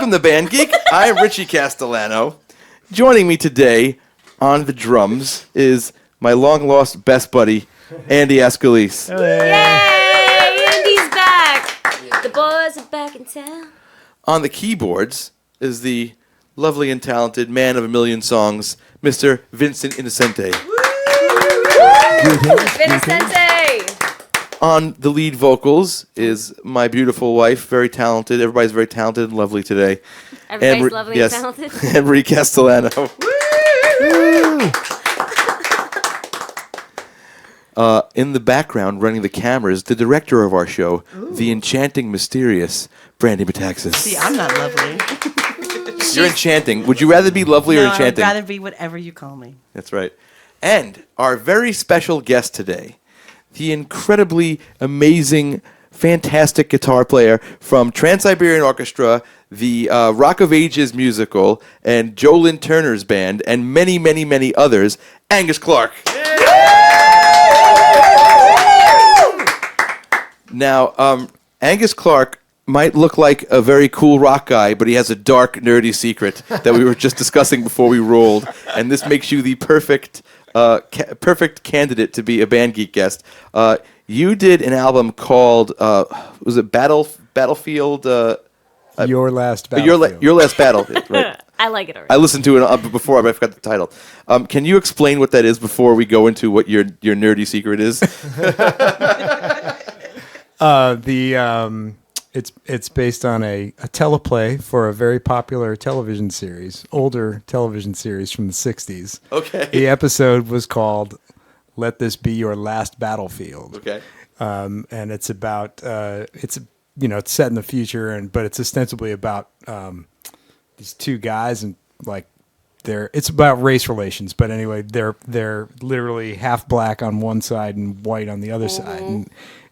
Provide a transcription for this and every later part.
From the Band Geek, I'm Richie Castellano. Joining me today on the drums is my long-lost best buddy, Andy Ascalise. Yay! Andy's back! The boys are back in town. On the keyboards is the lovely and talented man of a million songs, Mr. Vincent Innocente. Vincente! On the lead vocals is my beautiful wife, very talented. Everybody's very talented and lovely today. Everybody's lovely and talented. Anne-Marie Castellano. In the background, running the cameras, the director of our show, the enchanting, mysterious Brandy Metaxas. See, I'm not lovely. You're enchanting. Would you rather be lovely or enchanting? I'd rather be whatever you call me. That's right. And our very special guest today, the incredibly amazing, fantastic guitar player from Trans-Siberian Orchestra, the Rock of Ages musical, and Lynn Turner's band, and many, many, many others, Angus Clark. Now, Angus Clark might look like a very cool rock guy, but he has a dark, nerdy secret that we were just discussing before we rolled, and this makes you the perfect candidate to be a Band Geek guest. You did an album called was it Battlefield? Your Last Battlefield. Your Last Battle. Right. I like it already. I listened to it before, but I forgot the title. Can you explain what that is before we go into what your nerdy secret is? It's based on a teleplay for a very popular television series, older television series from the 60s. Okay. The episode was called "Let This Be Your Last Battlefield." Okay. And it's about it's set in the future, but it's ostensibly about these two guys, and it's about race relations. But anyway, they're literally half black on one side and white on the other side,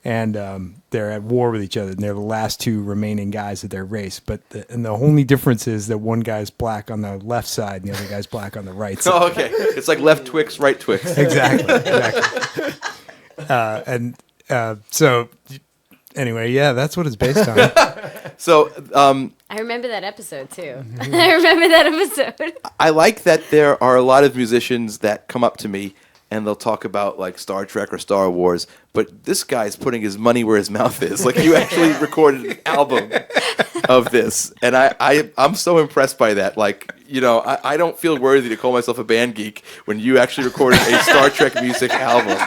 and they're at war with each other, and they're the last two remaining guys of their race. But the only difference is that one guy's black on the left side, and the other guy's black on the right side. Oh, okay. It's like left Twix, right Twix. Exactly. So anyway, yeah, that's what it's based on. So I remember that episode, too. I remember that episode. I like that there are a lot of musicians that come up to me and they'll talk about like Star Trek or Star Wars, but this guy's putting his money where his mouth is. Like, you actually recorded an album of this, and I'm so impressed by that. Like, I don't feel worthy to call myself a band geek when you actually recorded a Star Trek music album.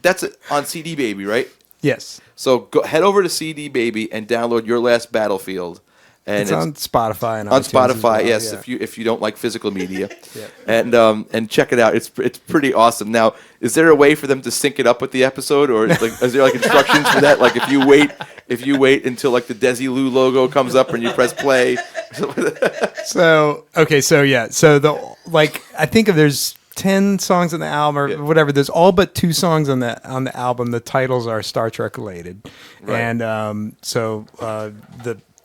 That's on CD Baby, right? Yes. So head over to CD Baby and download Your Last Battlefield. And it's on Spotify and on iTunes Spotify, as well, yes. yeah. If you don't like physical media, Yeah. and check it out. It's pretty awesome. Now, is there a way for them to sync it up with the episode, or is there like instructions for that? Like if you wait until like the Desi Lou logo comes up and you press play. So I think if there's 10 songs on the album or whatever, there's all but 2 songs on the album. The titles are Star Trek related, Right. And the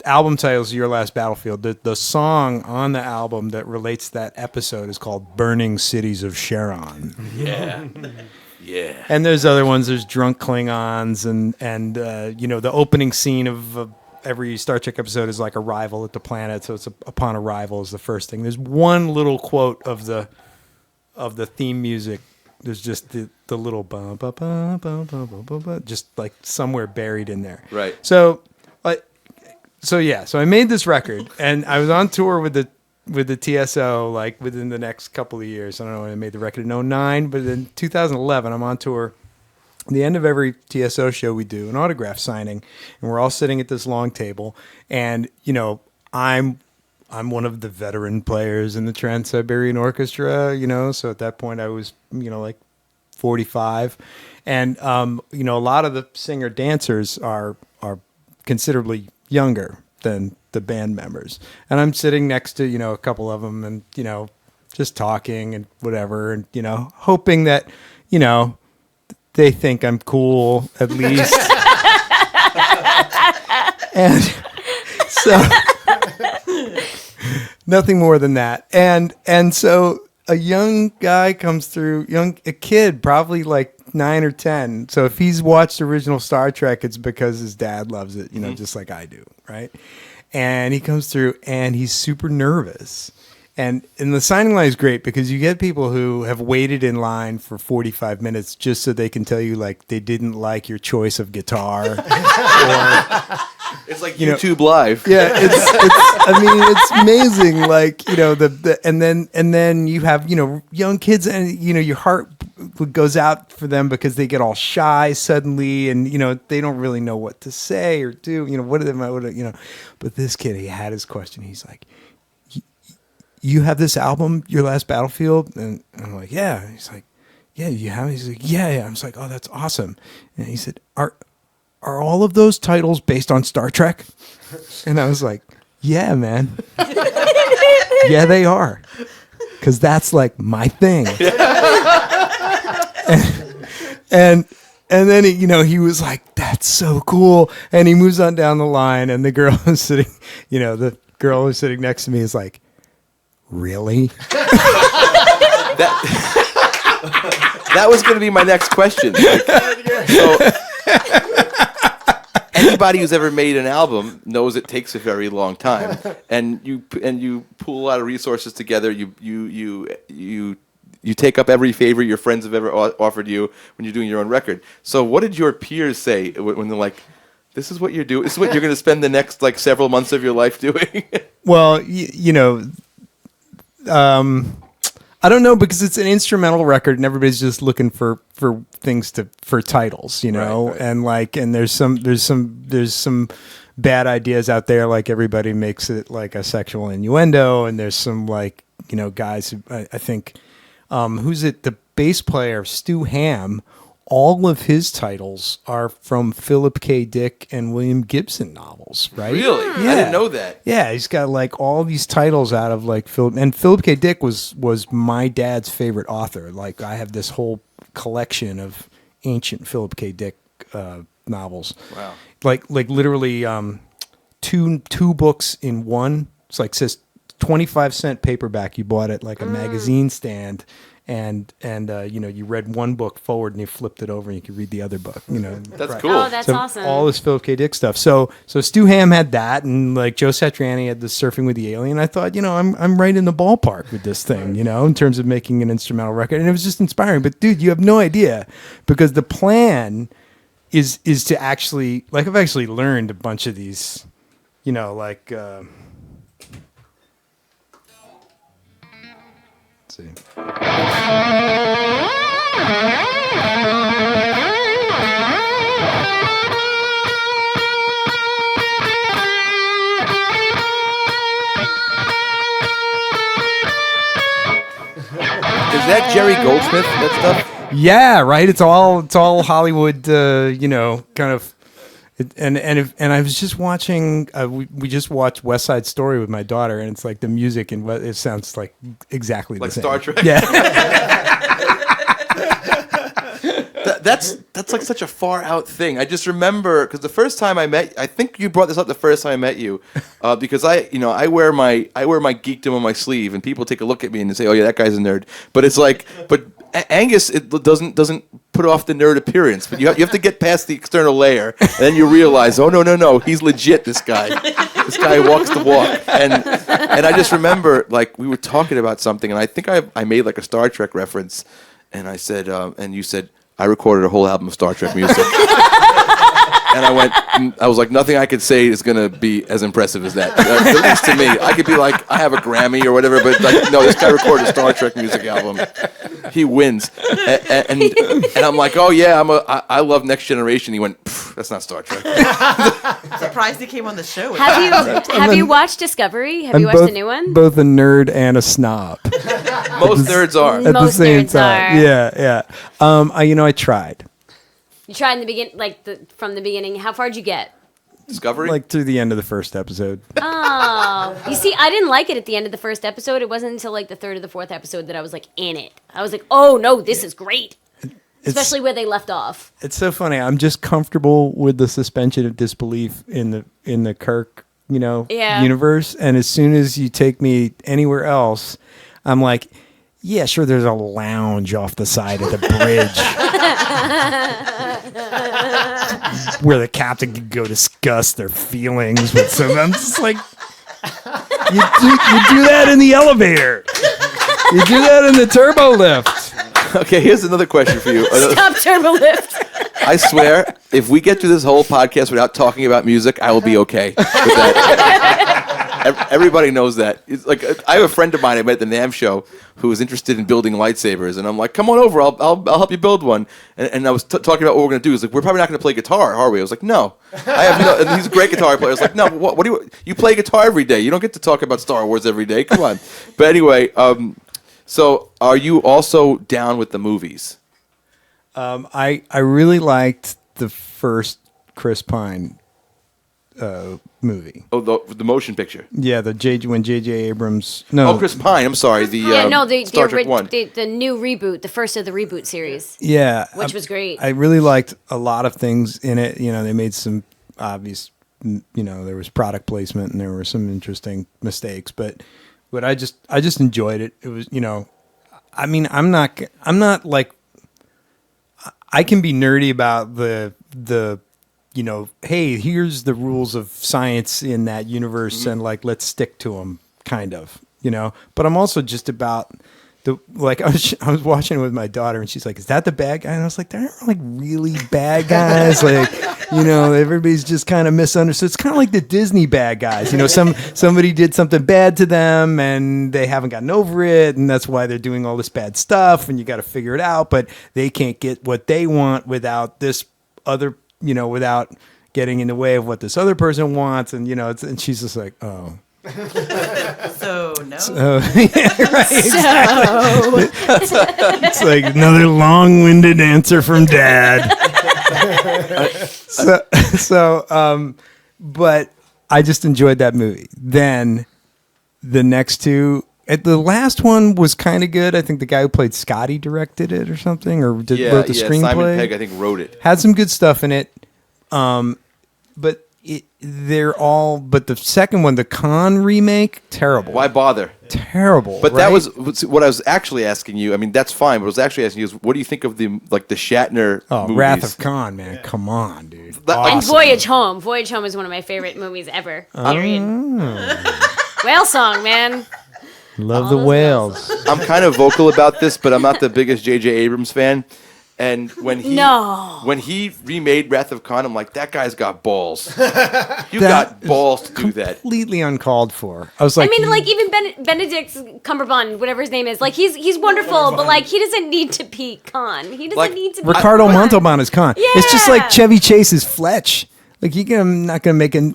album title is Your Last Battlefield. The song on the album that relates to that episode is called Burning Cities of Sharon. Yeah. Yeah. And there's other ones. There's Drunk Klingons, and the opening scene of every Star Trek episode is like arrival at the planet. So it's upon arrival is the first thing. There's one little quote of the theme music. There's just the little ba ba ba ba ba ba ba, just like somewhere buried in there. Right. So I made this record, and I was on tour with the TSO like within the next couple of years. I don't know when I made the record in 2009, but in 2011 I'm on tour. At the end of every TSO show we do an autograph signing, and we're all sitting at this long table, and I'm one of the veteran players in the Trans-Siberian Orchestra, so at that point I was like 45, and a lot of the singer dancers are considerably younger than the band members, and I'm sitting next to a couple of them, and just talking and whatever, and hoping that they think I'm cool at least. And so nothing more than that, and so a young guy comes through, a kid probably like 9 or 10. So if he's watched original Star Trek, it's because his dad loves it, just like I do, right? And he comes through and he's super nervous. And the signing line is great because you get people who have waited in line for 45 minutes just so they can tell you like they didn't like your choice of guitar. It's like YouTube Live. Yeah, it's amazing. Like, and then you have, young kids and, your heart goes out for them because they get all shy suddenly and, they don't really know what to say or do, but this kid, he had his question. He's like, you have this album, Your Last Battlefield? And I'm like, yeah. He's like, yeah, you have it? He's like, yeah. I was like, oh, that's awesome. And he said, are all of those titles based on Star Trek? And I was like, yeah, man. Yeah, they are. Because that's like my thing. and then, he was like, that's so cool. And he moves on down the line and the girl who's sitting, the girl who's sitting next to me is like, really? That was going to be my next question. So, anybody who's ever made an album knows it takes a very long time, and you pool a lot of resources together. You take up every favor your friends have ever offered you when you're doing your own record. So, what did your peers say when they're like, "This is what you're doing. This is what you're going to spend the next several months of your life doing"? Well, I don't know because it's an instrumental record and everybody's just looking for things for titles, Right. and there's some bad ideas out there. Like everybody makes it like a sexual innuendo, and there's some guys who I think, who's it? The bass player Stu Ham. All of his titles are from Philip K. Dick and William Gibson novels, right? Really? Yeah. I didn't know that. Yeah, he's got like all these titles out of like Philip, and Philip K. Dick was my dad's favorite author. Like I have this whole collection of ancient Philip K. Dick novels. Wow. Like literally two books in one. It's like says 25-cent paperback. You bought it like a magazine stand. And you read one book forward and you flipped it over and you could read the other book. That's right. cool. Oh, that's So awesome. all this Philip K. Dick stuff. So Stu Ham had that, and like Joe Satriani had the Surfing with the Alien. I thought, I'm right in the ballpark with this thing, in terms of making an instrumental record, and it was just inspiring. But dude, you have no idea because the plan is to actually I've actually learned a bunch of these, let's see. Is that Jerry Goldsmith? That stuff? Yeah, right. It's all Hollywood, kind of. And I was just watching. We just watched West Side Story with my daughter, and it's like the music and it sounds like exactly Like the same. Star Trek? Yeah. That's like such a far out thing. I just remember because the first time I think you brought this up the first time I met you, because I wear my geekdom on my sleeve, and people take a look at me and they say, "Oh yeah, that guy's a nerd." But it's like, Angus, it doesn't put off the nerd appearance, but you have to get past the external layer, and then you realize, oh no, he's legit. This guy walks the walk, and I just remember like we were talking about something, and I think I made like a Star Trek reference, and I said, and you said, I recorded a whole album of Star Trek music. And I was like, nothing I could say is going to be as impressive as that. At least to me. I could be like, I have a Grammy or whatever, but like, no, this guy recorded a Star Trek music album. He wins. And I'm like, oh yeah, I love Next Generation. He went, that's not Star Trek. Surprised he came on the show. Have you watched Discovery? Have you watched the new one? Both a nerd and a snob Most nerds are. at the Most same nerds time. are. Yeah. I tried. You tried in the beginning, from the beginning. How far did you get? Discovery? Like through the end of the first episode. Oh, you see, I didn't like it at the end of the first episode. It wasn't until like the third or the fourth episode that I was like in it. I was like, oh no, this is great. Especially where they left off. It's so funny. I'm just comfortable with the suspension of disbelief in the Kirk, Yeah. universe. And as soon as you take me anywhere else, I'm like, yeah, sure, there's a lounge off the side of the bridge where the captain could go discuss their feelings with some. I'm just like, you do that in the elevator. You do that in the turbo lift. Okay, here's another question for you. Stop turbo lift. I swear, if we get through this whole podcast without talking about music, I will be okay with that. Everybody knows that. It's like I have a friend of mine I met at the NAMM show who was interested in building lightsabers, and I'm like, "Come on over, I'll help you build one." And I was talking about what we're going to do. He's like, "We're probably not going to play guitar, are we?" I was like, "No, I have no." And he's a great guitar player. I was like, "No, what do you play guitar every day? You don't get to talk about Star Wars every day. Come on." But anyway, so are you also down with the movies? I really liked the first Chris Pine movie. Oh, the motion picture. Yeah, when J.J. Abrams. No, Chris Pine. I'm sorry. The Star Trek one. The new reboot, the first of the reboot series. Yeah, which was great. I really liked a lot of things in it. You know, they made some obvious. You know, there was product placement and there were some interesting mistakes, but I just enjoyed it. It was, you know, I mean, I'm not like. I can be nerdy about the you know, hey, here's the rules of science in that universe, and like let's stick to them, kind of, you know. But I'm also just about I was watching it with my daughter, and she's like, "Is that the bad guy?" And I was like, "There aren't like really bad guys, like, you know, everybody's just kind of misunderstood. It's kind of like the Disney bad guys, you know. Somebody did something bad to them, and they haven't gotten over it, and that's why they're doing all this bad stuff, and you got to figure it out. But they can't get what they want without this other." You know, without getting in the way of what this other person wants, and you know, and she's just like, oh. So no. Yeah, right. Exactly. It's like another long-winded answer from Dad. But I just enjoyed that movie. Then the next two. The last one was kind of good. I think the guy who played Scotty directed it or something, or wrote the screenplay. Simon Pegg, I think, wrote it. Had some good stuff in it, but But the second one, the Khan remake, terrible. Why bother? Terrible. But right? that was what I was actually asking you. I mean, that's fine. But I was actually asking you is, what do you think of the Shatner movies? Wrath of Khan, man. Come on, dude. And Voyage Home. Voyage Home is one of my favorite movies ever. Period. Whale song, man. Love the whales. I'm kind of vocal about this, but I'm not the biggest J.J. Abrams fan. And when he remade Wrath of Khan, I'm like, that guy's got balls. You got balls to do that. Completely uncalled for. I was like, even Benedict Cumberbatch, whatever his name is, like he's wonderful, but like he doesn't need to be Khan. He doesn't need to. Ricardo Montalban is Khan. Yeah. It's just like Chevy Chase is Fletch. Like I'm not gonna make okay,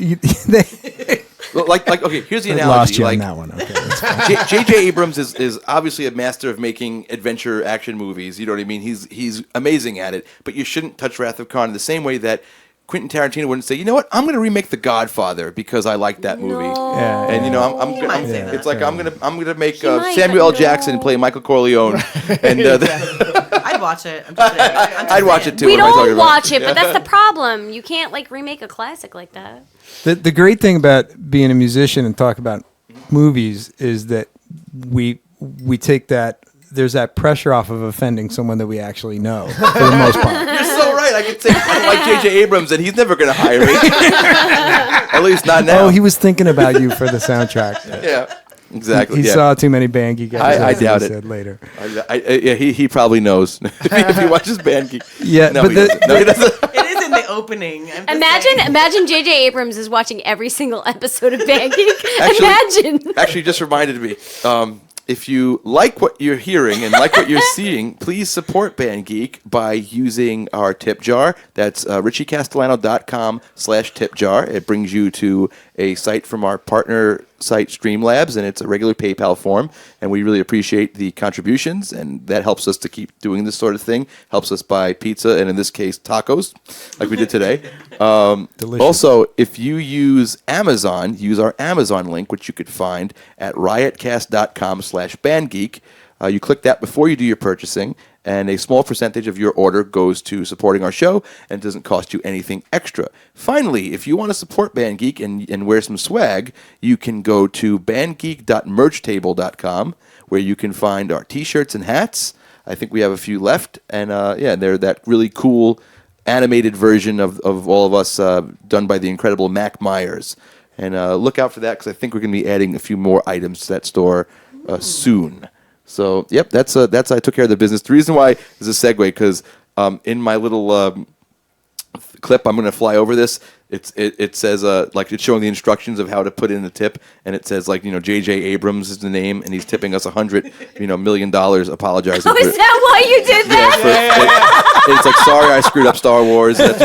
here's the analogy. I lost you on that one. Okay, J.J. Abrams is obviously a master of making adventure action movies. You know what I mean? He's amazing at it. But you shouldn't touch Wrath of Khan in the same way that Quentin Tarantino wouldn't say, you know what, I'm going to remake The Godfather because I like that movie. No. And you know, it's like I'm gonna make Samuel L. Jackson play Michael Corleone. And I'd watch it. I'd watch it too. We don't watch it, but that's the problem. You can't like remake a classic like that. The great thing about being a musician and talk about movies is that we take that. There's that pressure off of offending someone that we actually know for the most part. You're so right. I could say I don't like J.J. Abrams, and he's never going to hire me. At least not now. Oh, he was thinking about you for the soundtrack. Yeah, exactly. He saw too many Band Geek episodes. I doubt it. Said later. He probably knows if he watches Band Geek. Yeah, no, but he doesn't. No, he doesn't. It is in the opening. Imagine J.J. Abrams is watching every single episode of Band Geek. Actually, just reminded me. If you like what you're hearing and like what you're seeing, please support Band Geek by using our tip jar. That's richiecastellano.com/tip jar. It brings you to a site from our partner site, Streamlabs, and it's a regular PayPal form. And we really appreciate the contributions, and that helps us to keep doing this sort of thing. Helps us buy pizza, and in this case, tacos, like we did today. Delicious. Also, if you use Amazon, use our Amazon link, which you could find at riotcast.com/bandgeek. You click that before you do your purchasing, and a small percentage of your order goes to supporting our show and doesn't cost you anything extra. Finally, if you want to support Band Geek and wear some swag, you can go to bandgeek.merchtable.com, where you can find our t-shirts and hats. I think we have a few left, and they're that really cool animated version of all of us done by the incredible Mac Myers. And look out for that, because I think we're going to be adding a few more items to that store soon. So, yep, that's I took care of the business. The reason why is a segue, because in my little clip, I'm going to fly over this. It says like it's showing the instructions of how to put in the tip, and it says like J.J. Abrams is the name, and he's tipping us $100 million. Apologizing. Oh, is that why you did that? It's like, sorry, I screwed up Star Wars. That's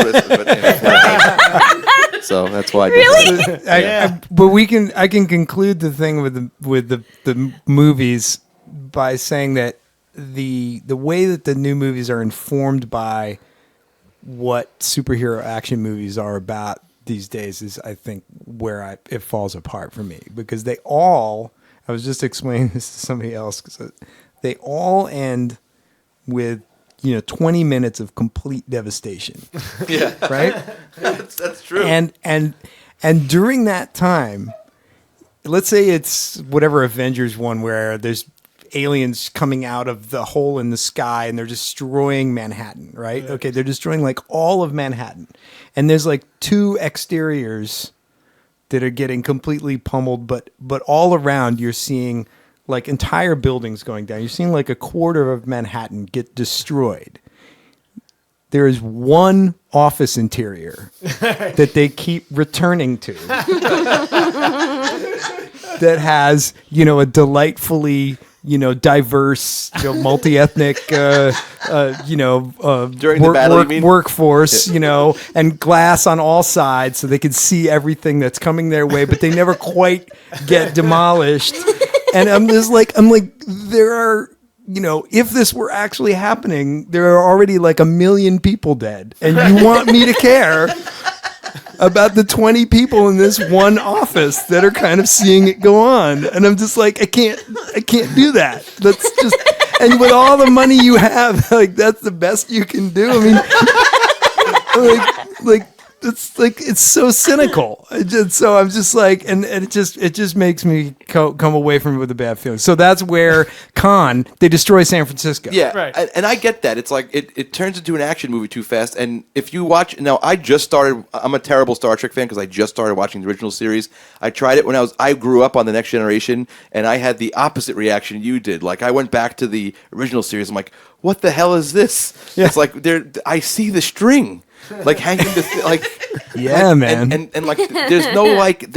so that's why. Really? But I can conclude the thing with the movies by saying that the way that the new movies are informed by what superhero action movies are about these days is, I think, where it falls apart for me, because they all, I was just explaining this to somebody else, because they all end with 20 minutes of complete devastation. Yeah. Right? That's true. And during that time, let's say it's whatever Avengers one where there's aliens coming out of the hole in the sky and they're destroying Manhattan, right? Yeah. Okay, they're destroying like all of Manhattan. And there's like 2 exteriors that are getting completely pummeled, but all around you're seeing like entire buildings going down. You're seeing like a quarter of Manhattan get destroyed. There is one office interior that they keep returning to that has, a delightfully, diverse, multi-ethnic, during the battle, you mean? Workforce, and glass on all sides so they can see everything that's coming their way, but they never quite get demolished. And I'm like, there are, if this were actually happening, there are already like 1 million people dead. And you want me to care about the 20 people in this one office that are kind of seeing it go on. And I'm just like, I can't do that. That's just, and with all the money you have, like, that's the best you can do. I mean, it's so cynical. So I'm just like, and it just makes me come away from it with a bad feeling. So that's where they destroy San Francisco. Yeah, right. And I get that. It's like it turns into an action movie too fast. And if you watch now, I'm a terrible Star Trek fan because I just started watching the original series. I tried it when I grew up on The Next Generation, and I had the opposite reaction you did. Like, I went back to the original series. I'm like, what the hell is this? Yeah. It's like I see the string. Like hanging yeah, like, man, and like there's no like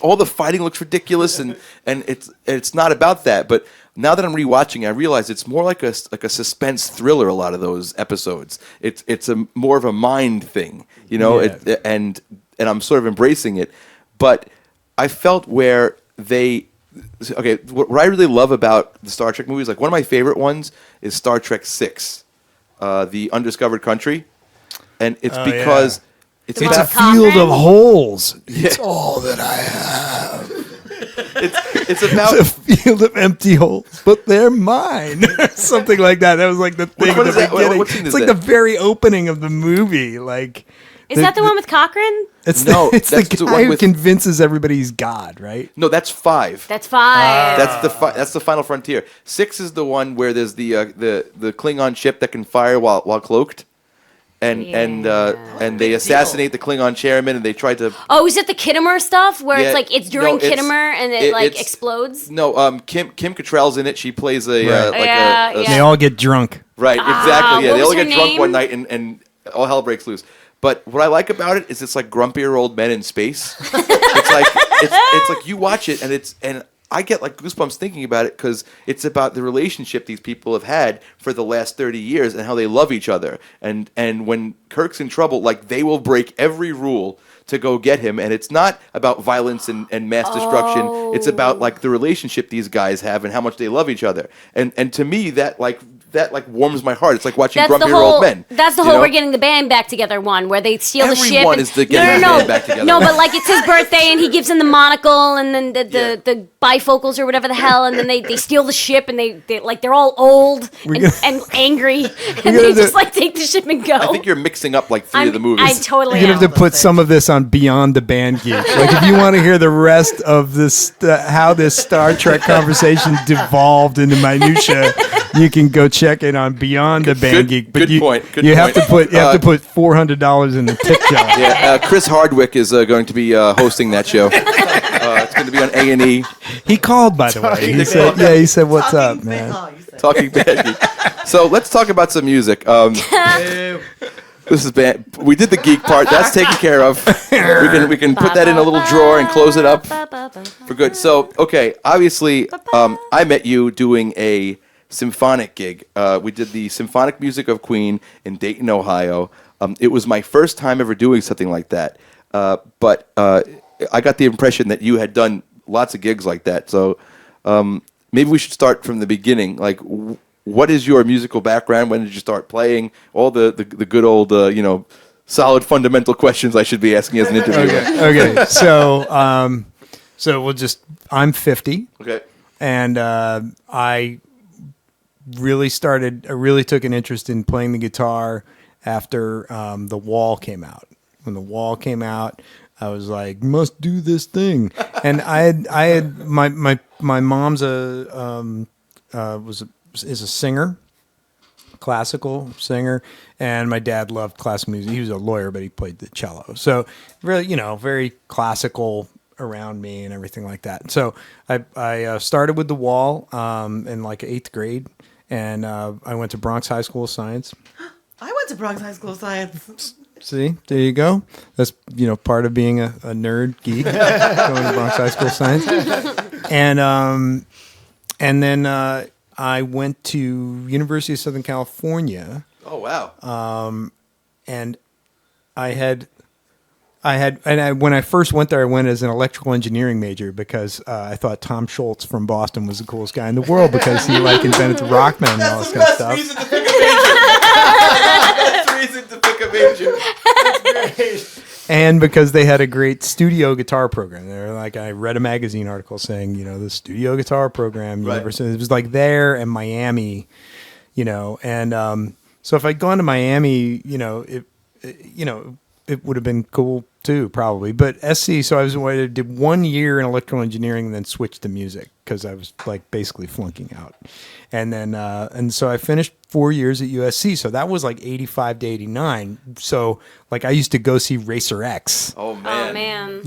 all the fighting looks ridiculous, and it's not about that. But now that I'm rewatching, I realize it's more like a suspense thriller. A lot of those episodes, it's more of a mind thing, Yeah. And I'm sort of embracing it. But I felt where what I really love about the Star Trek movies, like one of my favorite ones is Star Trek VI, The Undiscovered Country. And it's because it's a about field of holes. Yeah. It's all that I have. It's about a field of empty holes, but they're mine. Something like that. That was like the thing at the beginning. What scene is it's like that? the very opening of the movie. Like, is that the one with Cochran? It's no, it's that's the the guy one who with, convinces everybody he's God, right? No, that's 5. That's 5. That's the final frontier. 6 is the one where there's the Klingon ship that can fire while cloaked. And they assassinate the Klingon chairman, and they try to. Oh, is it the Kittimer stuff where it's like it's during no, Kittimer and it explodes? No, Kim Cattrall's in it. She plays a They all get drunk. Right, exactly. Yeah, what they all was her get drunk name? one night, and all hell breaks loose. But what I like about it is it's like grumpier old men in space. it's like you watch it, and I get like goosebumps thinking about it because it's about the relationship these people have had for the last 30 years and how they love each other. And when Kirk's in trouble, like they will break every rule to go get him. And it's not about violence and mass destruction. It's about like the relationship these guys have and how much they love each other. And to me, that like that like warms my heart. It's like watching That's the Grumpy whole. Old Men. That's the you whole know? We're getting the band back together one, where they steal the ship. Everyone is the getting the band back together. No, but like it's his birthday, and he gives him the monocle, and then the bifocals or whatever the hell, and then they steal the ship, and they're all old and angry, and they just like take the ship and go. I think you're mixing up like 3 of the movies. I totally You're am. gonna have to put some of this on Beyond the Band Geek. Like if you want to hear the rest of this, how this Star Trek conversation devolved into minutia, you can go check it on Beyond the Band Geek. But good point. Good you have point. to put $400 in the tip jar. Yeah, Chris Hardwick is going to be hosting that show. It's going to be on A&E. He called, by the way. He said, "Yeah." He said, "What's up, man?" Talking Band Geek. So let's talk about some music. This is band. We did the geek part. That's taken care of. We can put that in a little drawer and close it up for good. So okay, obviously, I met you doing a symphonic gig. We did the Symphonic Music of Queen in Dayton, Ohio. It was my first time ever doing something like that. But I got the impression that you had done lots of gigs like that. So maybe we should start from the beginning. Like, what is your musical background? When did you start playing? All the good old, solid fundamental questions I should be asking as an interviewer. Okay. So I'm 50. Okay. And I really took an interest in playing the guitar after The Wall came out. When The Wall came out, I was like, must do this thing. And I had my mom's is a singer, classical singer, and my dad loved classical music. He was a lawyer, but he played the cello. So really, very classical around me and everything like that. So I started with The Wall in like 8th grade, and I went to Bronx High School of Science. I went to Bronx High School of Science. See, there you go. That's part of being a nerd geek, going to Bronx High School of Science, and then I went to University of Southern California. Oh wow! And when I first went there, I went as an electrical engineering major because I thought Tom Schultz from Boston was the coolest guy in the world because he invented the Rockman and all this kind of stuff. Reason to pick a major. That's reason to pick a major. That's great. And because they had a great studio guitar program. They were I read a magazine article saying, the studio guitar program, right. University, it was there and Miami, and so if I'd gone to Miami, it would have been cool too, probably. But SC, so I did 1 year in electrical engineering and then switched to music because I was basically flunking out. And then, and so I finished 4 years at USC. So that was 85 to 89. So I used to go see Racer X. Oh man.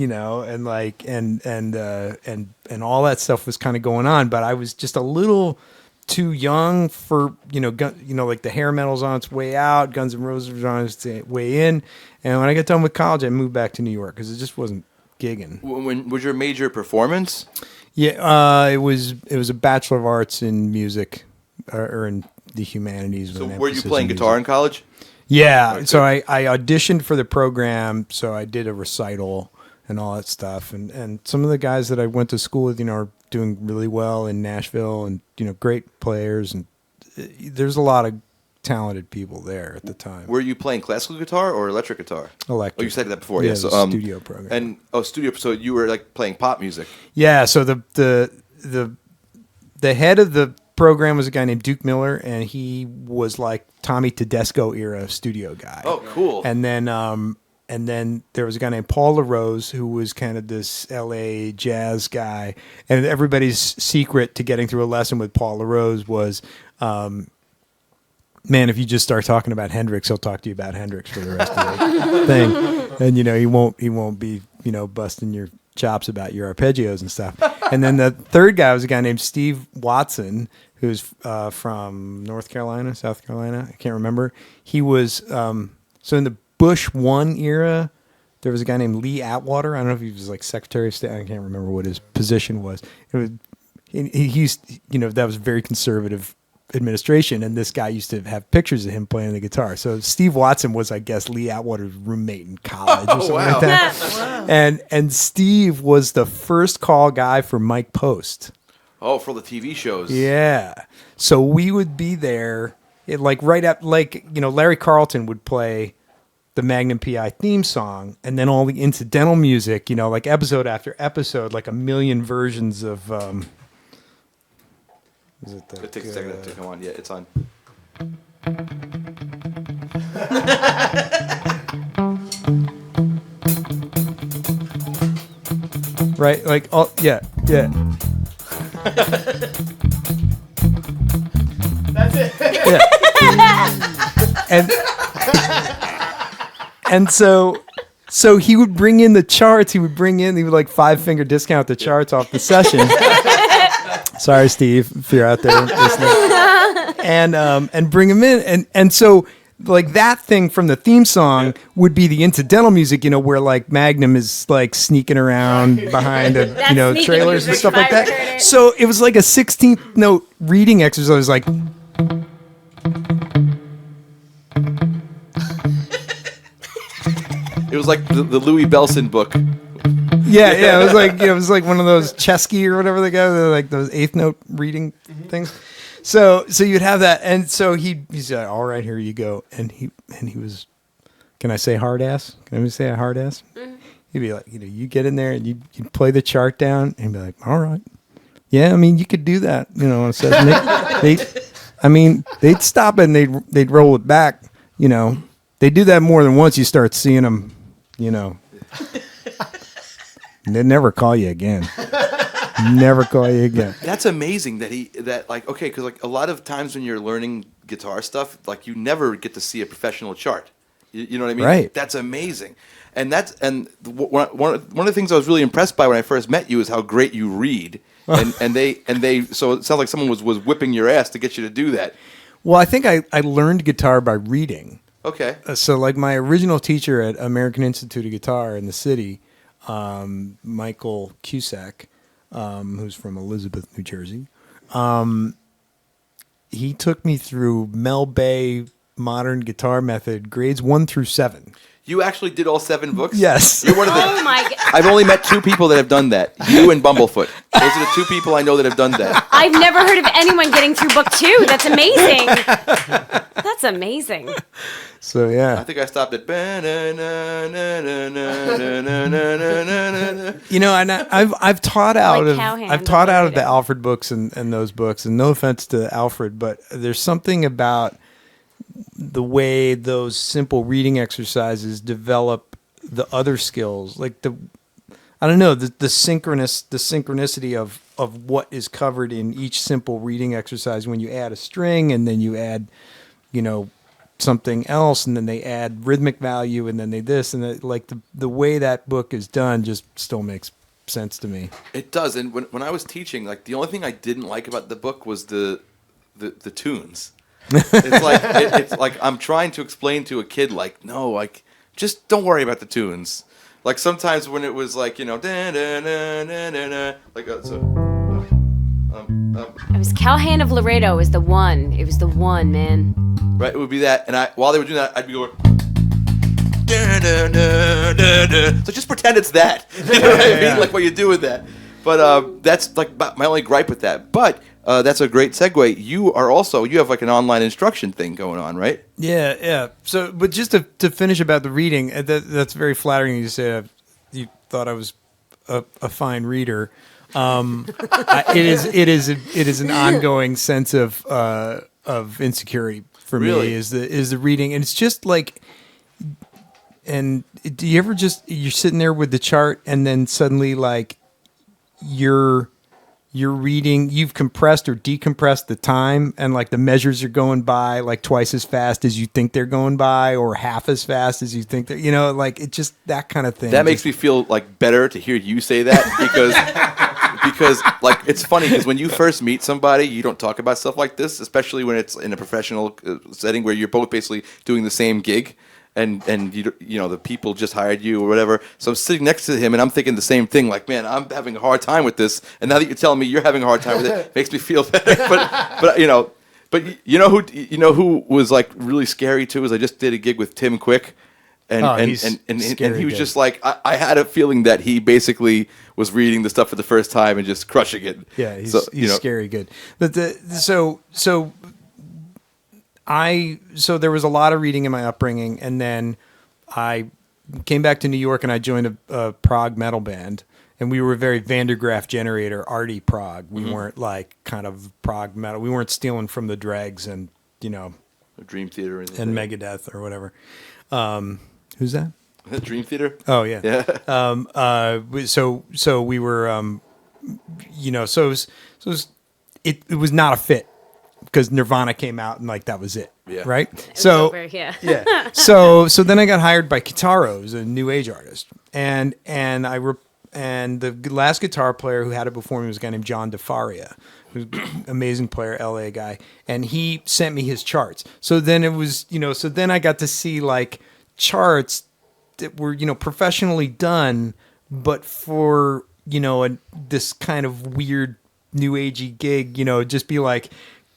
And all that stuff was kind of going on, but I was just a little too young for the hair metal's on its way out, Guns N' Roses was on its way in, and when I got done with college, I moved back to New York because it just wasn't gigging. When was your major performance? Yeah, it was a Bachelor of Arts in Music, or in the humanities. So were you playing guitar in college? Yeah, Okay. so I auditioned for the program, so I did a recital and all that stuff, and some of the guys that I went to school with, are doing really well in Nashville, and great players, and there's a lot of talented people there at the time. Were you playing classical guitar or electric guitar? Electric. Oh, you said that before. Yeah, Yeah. it So was a studio program. And studio. So you were playing pop music. Yeah. So the head of the program was a guy named Duke Miller, and he was Tommy Tedesco era studio guy. Oh, cool. And then there was a guy named Paul LaRose who was kind of this LA jazz guy. And everybody's secret to getting through a lesson with Paul LaRose was, man, if you just start talking about Hendrix, he'll talk to you about Hendrix for the rest of the thing. And, he won't be, busting your chops about your arpeggios and stuff. And then the third guy was a guy named Steve Watson, who's from North Carolina, South Carolina. I can't remember. He was, so in the Bush 1 era, there was a guy named Lee Atwater. I don't know if he was Secretary of State. I can't remember what his position was. He's that was a very conservative administration, and this guy used to have pictures of him playing the guitar. So Steve Watson was, I guess, Lee Atwater's roommate in college or something like that. Wow. And Steve was the first call guy for Mike Post. Oh, for the TV shows. Yeah. So we would be there, right up, Larry Carlton would play the Magnum PI theme song, and then all the incidental music, like episode after episode, like a million versions of. Is it It takes a second to come on. Yeah, it's on. Right, like yeah. That's it. Yeah. And so he would bring in the charts. He would like 5-finger discount the charts off the session. Sorry, Steve, if you're out there listening. And bring them in. And so like that thing from the theme song would be the incidental music, where like Magnum is like sneaking around behind trailers and stuff like that. So it was like a 16th note reading exercise. Like. It was like the Louis Belson book. Yeah. It was like one of those Chesky or whatever they go, like those 8th note reading things. So you'd have that, and so he said, "All right, here you go." And he was, can I say hard ass? Can I say a hard ass? Mm-hmm. He'd be like, you get in there and you'd play the chart down, and be like, "All right, yeah, I mean, you could do that," on a session. They'd stop it and they'd roll it back, They do that more than once. You start seeing them. And they'd never call you again. Never call you again. That's amazing because like a lot of times when you're learning guitar stuff, like you never get to see a professional chart. You know what I mean? Right. That's amazing. And one of the things I was really impressed by when I first met you is how great you read. And they so it sounds like someone was whipping your ass to get you to do that. Well, I think I learned guitar by reading. Okay. So like my original teacher at American Institute of Guitar in the city, Michael Cusack, who's from Elizabeth, New Jersey, he took me through Mel Bay Modern Guitar Method grades 1 through 7. You actually did all 7 books? Yes. You're one of the. Oh my God. I've only met 2 people that have done that. You and Bumblefoot. Those are the 2 people I know that have done that. I've never heard of anyone getting through book 2. That's amazing. That's amazing. So yeah. I think I stopped at. And I've taught out Like of Cowhand, I've taught out of the Lovato. Alfred books and those books, and no offense to Alfred, but there's something about the way those simple reading exercises develop the other skills, like the synchronicity of what is covered in each simple reading exercise. When you add a string and then you add, something else, and then they add rhythmic value, and then they this, and the way that book is done just still makes sense to me. It does, and when I was teaching, like the only thing I didn't like about the book was the tunes. It's like I'm trying to explain to a kid, like, no, like just don't worry about the tunes. Like sometimes when it was like, like so. It was Cowhand of Laredo was the one. It was the one, man. Right, it would be that, and while they were doing that, I'd be going. So just pretend it's that. You know what I mean? Like what you do with that. But that's like my only gripe with that. But that's a great segue. You have like an online instruction thing going on, right? Yeah. So, but just to finish about the reading, that's very flattering. You said you thought I was a fine reader. It is an ongoing sense of insecurity for Really? me is the reading, and it's just like. And do you ever you're sitting there with the chart, and then suddenly like you're reading, you've compressed or decompressed the time, and like the measures are going by like twice as fast as you think they're going by, or half as fast as you think they're, like it just that kind of thing. That makes me feel like better to hear you say that because like it's funny because when you first meet somebody, you don't talk about stuff like this, especially when it's in a professional setting where you're both basically doing the same gig. And the people just hired you or whatever. So I'm sitting next to him and I'm thinking the same thing. Like, man, I'm having a hard time with this. And now that you're telling me you're having a hard time with it, makes me feel better. But who was like really scary too is I just did a gig with Tim Quick, And he's and scary he was good. just like, I had a feeling that he basically was reading the stuff for the first time and just crushing it. Yeah, he's you know, scary good. But so there was a lot of reading in my upbringing, and then I came back to New York and I joined a prog metal band, and we were very Vandergraaf Generator arty prog. We weren't like kind of prog metal. We weren't stealing from the Dregs and Dream Theater and Megadeth or whatever. Who's that? Dream Theater. Oh yeah. Yeah. So we were, it was not a fit because Nirvana came out and like that was it. Yeah. Right. It's over, yeah. Yeah. So then I got hired by Kitaro, who's a new age artist, and the last guitar player who had it before me was a guy named John DeFaria, who's an amazing player, LA guy, and he sent me his charts. So then it was, so then I got to see like charts that were, professionally done, but for, this kind of weird new agey gig, just be like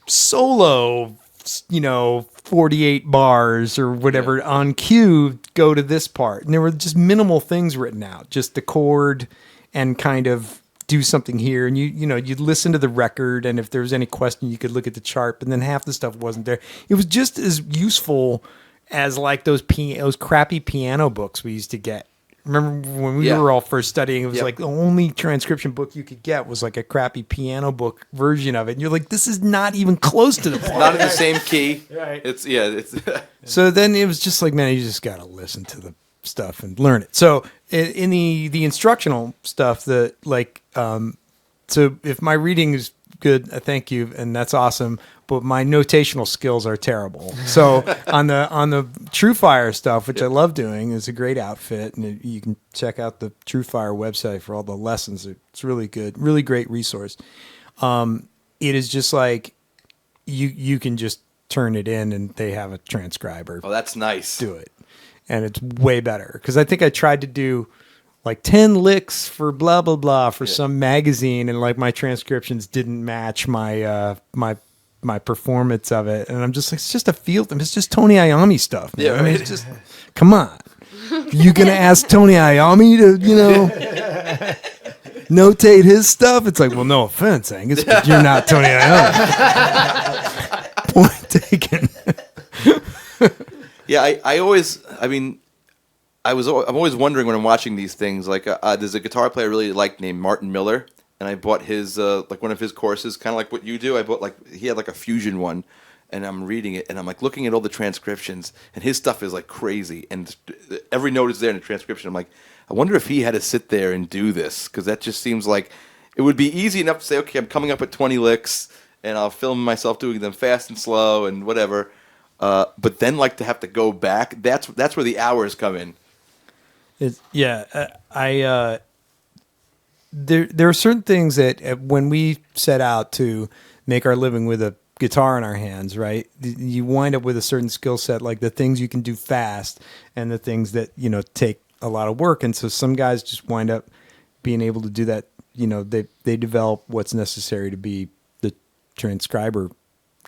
solo, 48 bars or whatever on cue, go to this part. And there were just minimal things written out, just the chord and kind of do something here. And you'd listen to the record, and if there was any question, you could look at the chart, but then half the stuff wasn't there. It was just as useful as like those crappy piano books we used to get. Remember when we were all first studying, it was like the only transcription book you could get was like a crappy piano book version of it. And you're like, this is not even close to the part. Not in the same key. Right. It's So then it was just like, man, you just got to listen to the stuff and learn it. So in the instructional stuff, so if my reading is good, I thank you, and that's awesome. But my notational skills are terrible. So on the TrueFire stuff, which I love doing, is a great outfit, and you can check out the TrueFire website for all the lessons. It's really good, really great resource. It is just like you can just turn it in, and they have a transcriber. Oh, that's nice. Do it, and it's way better because I think I tried to do like 10 licks for blah blah blah for some magazine, and like my transcriptions didn't match my my performance of it, and I'm just like, it's just a field. It's just Tony Iommi stuff, man. Yeah, I mean, right. it's just, come on, you gonna ask Tony Iommi to notate his stuff? It's like, well, no offense, Angus, but you're not Tony Iommi. Point taken. Yeah, I'm always wondering when I'm watching these things, like there's a guitar player I really like named Martin Miller, and I bought his like one of his courses, kind of like what you do. I bought he had like a fusion one, and I'm reading it, and I'm like looking at all the transcriptions, and his stuff is like crazy, and every note is there in the transcription. I'm like, I wonder if he had to sit there and do this, because that just seems like it would be easy enough to say, okay, I'm coming up with 20 licks, and I'll film myself doing them fast and slow and whatever. But then like to have to go back, that's where the hours come in. There are certain things that when we set out to make our living with a guitar in our hands, right, you wind up with a certain skill set, like the things you can do fast and the things that, take a lot of work. And so some guys just wind up being able to do that. They develop what's necessary to be the transcriber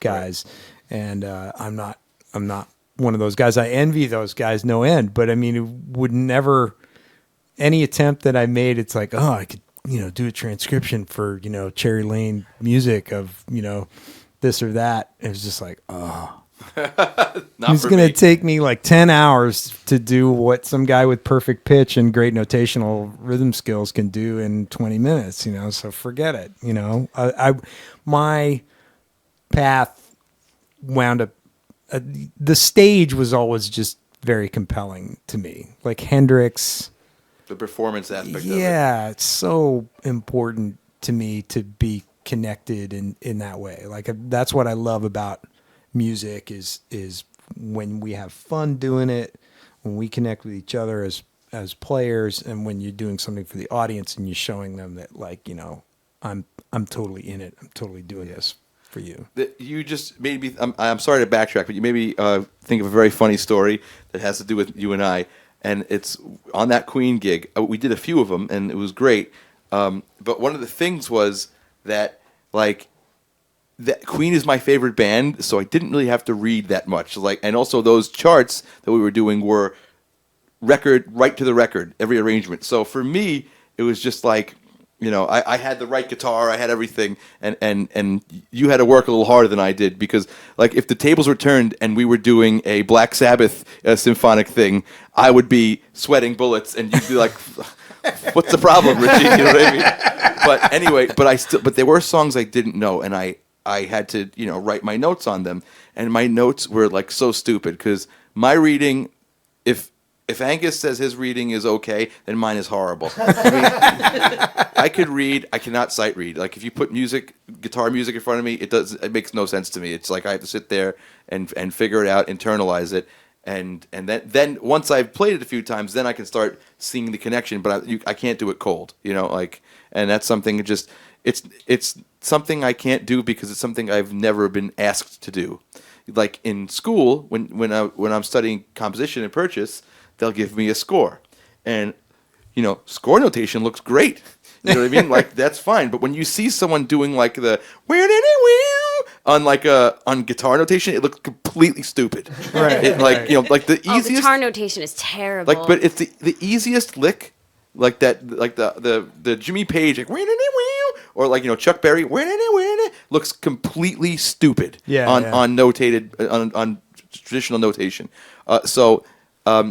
guys. Right. And I'm not one of those guys. I envy those guys no end, but I mean, it would never, any attempt that I made, it's like, oh, I could, do a transcription for, Cherry Lane music of, this or that. It was just like, oh, it's going to take me like 10 hours to do what some guy with perfect pitch and great notational rhythm skills can do in 20 minutes, so forget it. My path wound up, the stage was always just very compelling to me. Like Hendrix. The performance aspect of it. Yeah, it's so important to me to be connected in that way. Like that's what I love about music is when we have fun doing it, when we connect with each other as players, and when you're doing something for the audience and you're showing them that like, I'm totally in it. I'm totally doing this for you. You just made me. I'm sorry to backtrack, but you made me think of a very funny story that has to do with you and I. And it's on that Queen gig. We did a few of them, and it was great. But one of the things was that, like, that Queen is my favorite band, so I didn't really have to read that much. Like, and also those charts that we were doing were record right to the record, every arrangement. So for me, it was just like, you know, I had the right guitar, I had everything, and you had to work a little harder than I did, because like if the tables were turned and we were doing a Black Sabbath symphonic thing, I would be sweating bullets and you'd be like, what's the problem, Richie? You know what I mean? But anyway, but there were songs I didn't know, and I had to, you know, write my notes on them, and my notes were like so stupid, because my reading, if Angus says his reading is okay, then mine is horrible. I mean, I could read, I cannot sight read. Like if you put guitar music in front of me, it makes no sense to me. It's like I have to sit there and figure it out, internalize it, and then once I've played it a few times, then I can start seeing the connection. But I can't do it cold, you know, like, and that's something it's something I can't do because it's something I've never been asked to do. Like in school, when I'm studying composition and purchase, they'll give me a score, and you know, score notation looks great. You know what I mean? Like that's fine. But when you see someone doing like the on guitar notation, it looks completely stupid. Right. It, like, you know, like the easiest guitar notation is terrible. Like, but it's the easiest lick, like that, like the Jimmy Page, like, or like, you know, Chuck Berry, looks completely stupid. On notated on traditional notation. So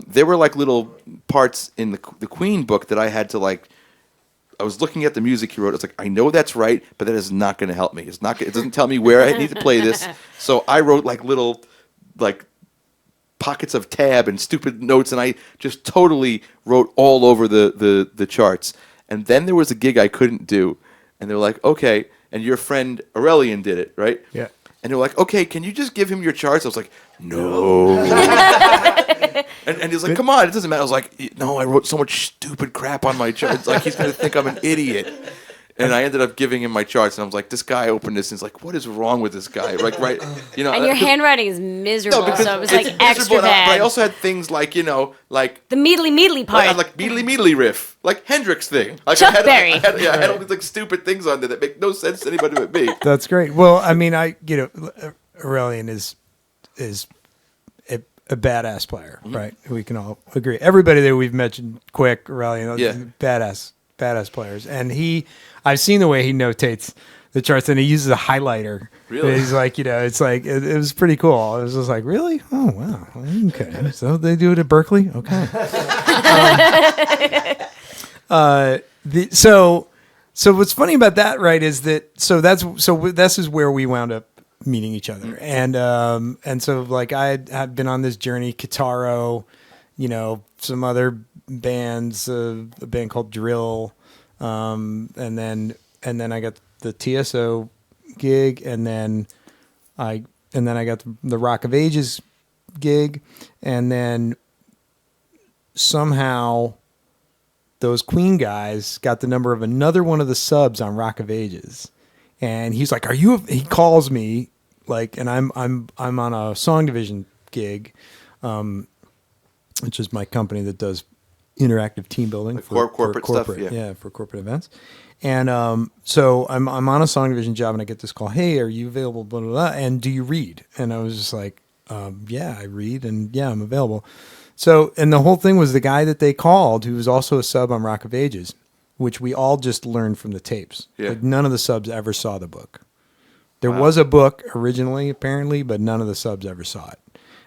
there were like little parts in the Queen book that I had to like. I was looking at the music he wrote. It's like, I know that's right, but that is not going to help me. It doesn't tell me where I need to play this. So I wrote like little like pockets of tab and stupid notes, and I just totally wrote all over the charts. And then there was a gig I couldn't do, and they're like, okay, and your friend Aurelian did it, right? Yeah. And they're like, okay, can you just give him your charts? I was like, no. and he's like, come on, it doesn't matter. I was like, no, I wrote so much stupid crap on my charts. Like, he's going to think I'm an idiot. And I ended up giving him my charts, and I was like, this guy opened this, and he's like, what is wrong with this guy? Like, right, you know. And your handwriting is miserable, so it was like extra bad. But I also had things like, you know, like the meedly part. I had like meedly riff, like Hendrix thing. Like Chuck Berry. I had all these like stupid things on there that make no sense to anybody but me. That's great. Well, I mean, Aurelian is a badass player, right? We can all agree. Everybody that we've mentioned, Quick, Aurelian, badass players. And I've seen the way he notates the charts, and he uses a highlighter. Really? And he's like, you know, it's like, it was pretty cool. I was just like, really? Oh, wow. Okay. So they do it at Berkeley? Okay. So what's funny about that, right, is that, this is where we wound up meeting each other. And so like I had been on this journey, Kitaro, you know, some other bands, a band called Drill, and then I got the TSO gig, and then I got the Rock of Ages gig, and then somehow those Queen guys got the number of another one of the subs on Rock of Ages. And he's like, he calls me, like, and I'm on a Song Division gig, which is my company that does interactive team building, like for corporate stuff, for corporate events. And so I'm on a Song Division job, and I get this call, hey, are you available, blah, blah, blah, and do you read? And I was just like, yeah, I read, and yeah, I'm available. So, and the whole thing was the guy that they called, who was also a sub on Rock of Ages, which we all just learned from the tapes. Yeah. Like none of the subs ever saw the book. There was a book originally, apparently, but none of the subs ever saw it.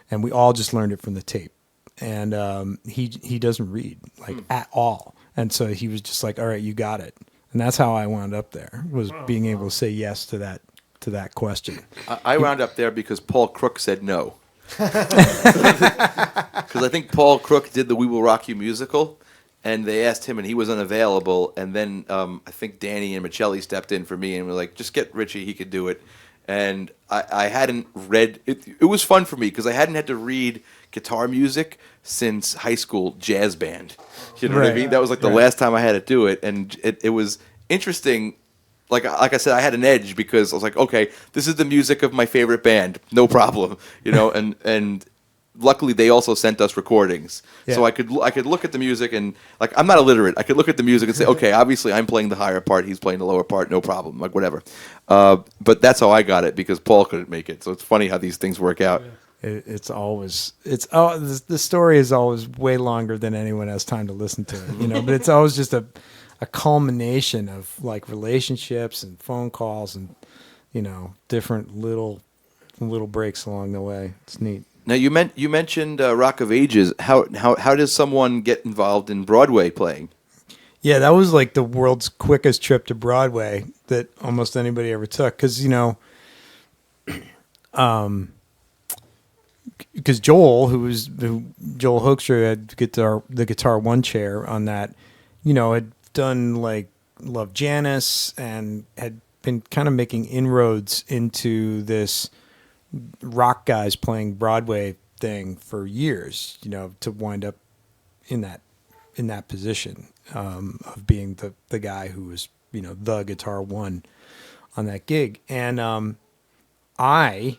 And we all just learned it from the tape. And he doesn't read, like, at all. And so he was just like, all right, you got it. And that's how I wound up there, was being able to say yes to that question. I wound up there because Paul Crook said no. Because I think Paul Crook did the We Will Rock You musical, and they asked him, and he was unavailable. And then I think Danny and Michelli stepped in for me, and were like, just get Richie, he could do it. And I hadn't read it. It was fun for me because I hadn't had to read guitar music since high school jazz band. You know what I mean? That was like the last time I had to do it, and it was interesting. Like I said, I had an edge because I was like, okay, this is the music of my favorite band, no problem, you know. and luckily they also sent us recordings, so I could look at the music, and like, I'm not illiterate. I could look at the music and say, okay, obviously I'm playing the higher part, he's playing the lower part, no problem, like whatever. But that's how I got it, because Paul couldn't make it. So it's funny how these things work out. the story is always way longer than anyone has time to listen to it, but it's always just a culmination of like relationships and phone calls and different little breaks along the way. It's neat. Now you mentioned Rock of Ages. How does someone get involved in Broadway playing? Yeah, that was like the world's quickest trip to Broadway that almost anybody ever took. Because because Joel Hoekstra had the Guitar One chair on that, had done like Love Janis and had been kind of making inroads into this rock guys playing Broadway thing for years, to wind up in that position of being the guy who was, the Guitar One on that gig. And I,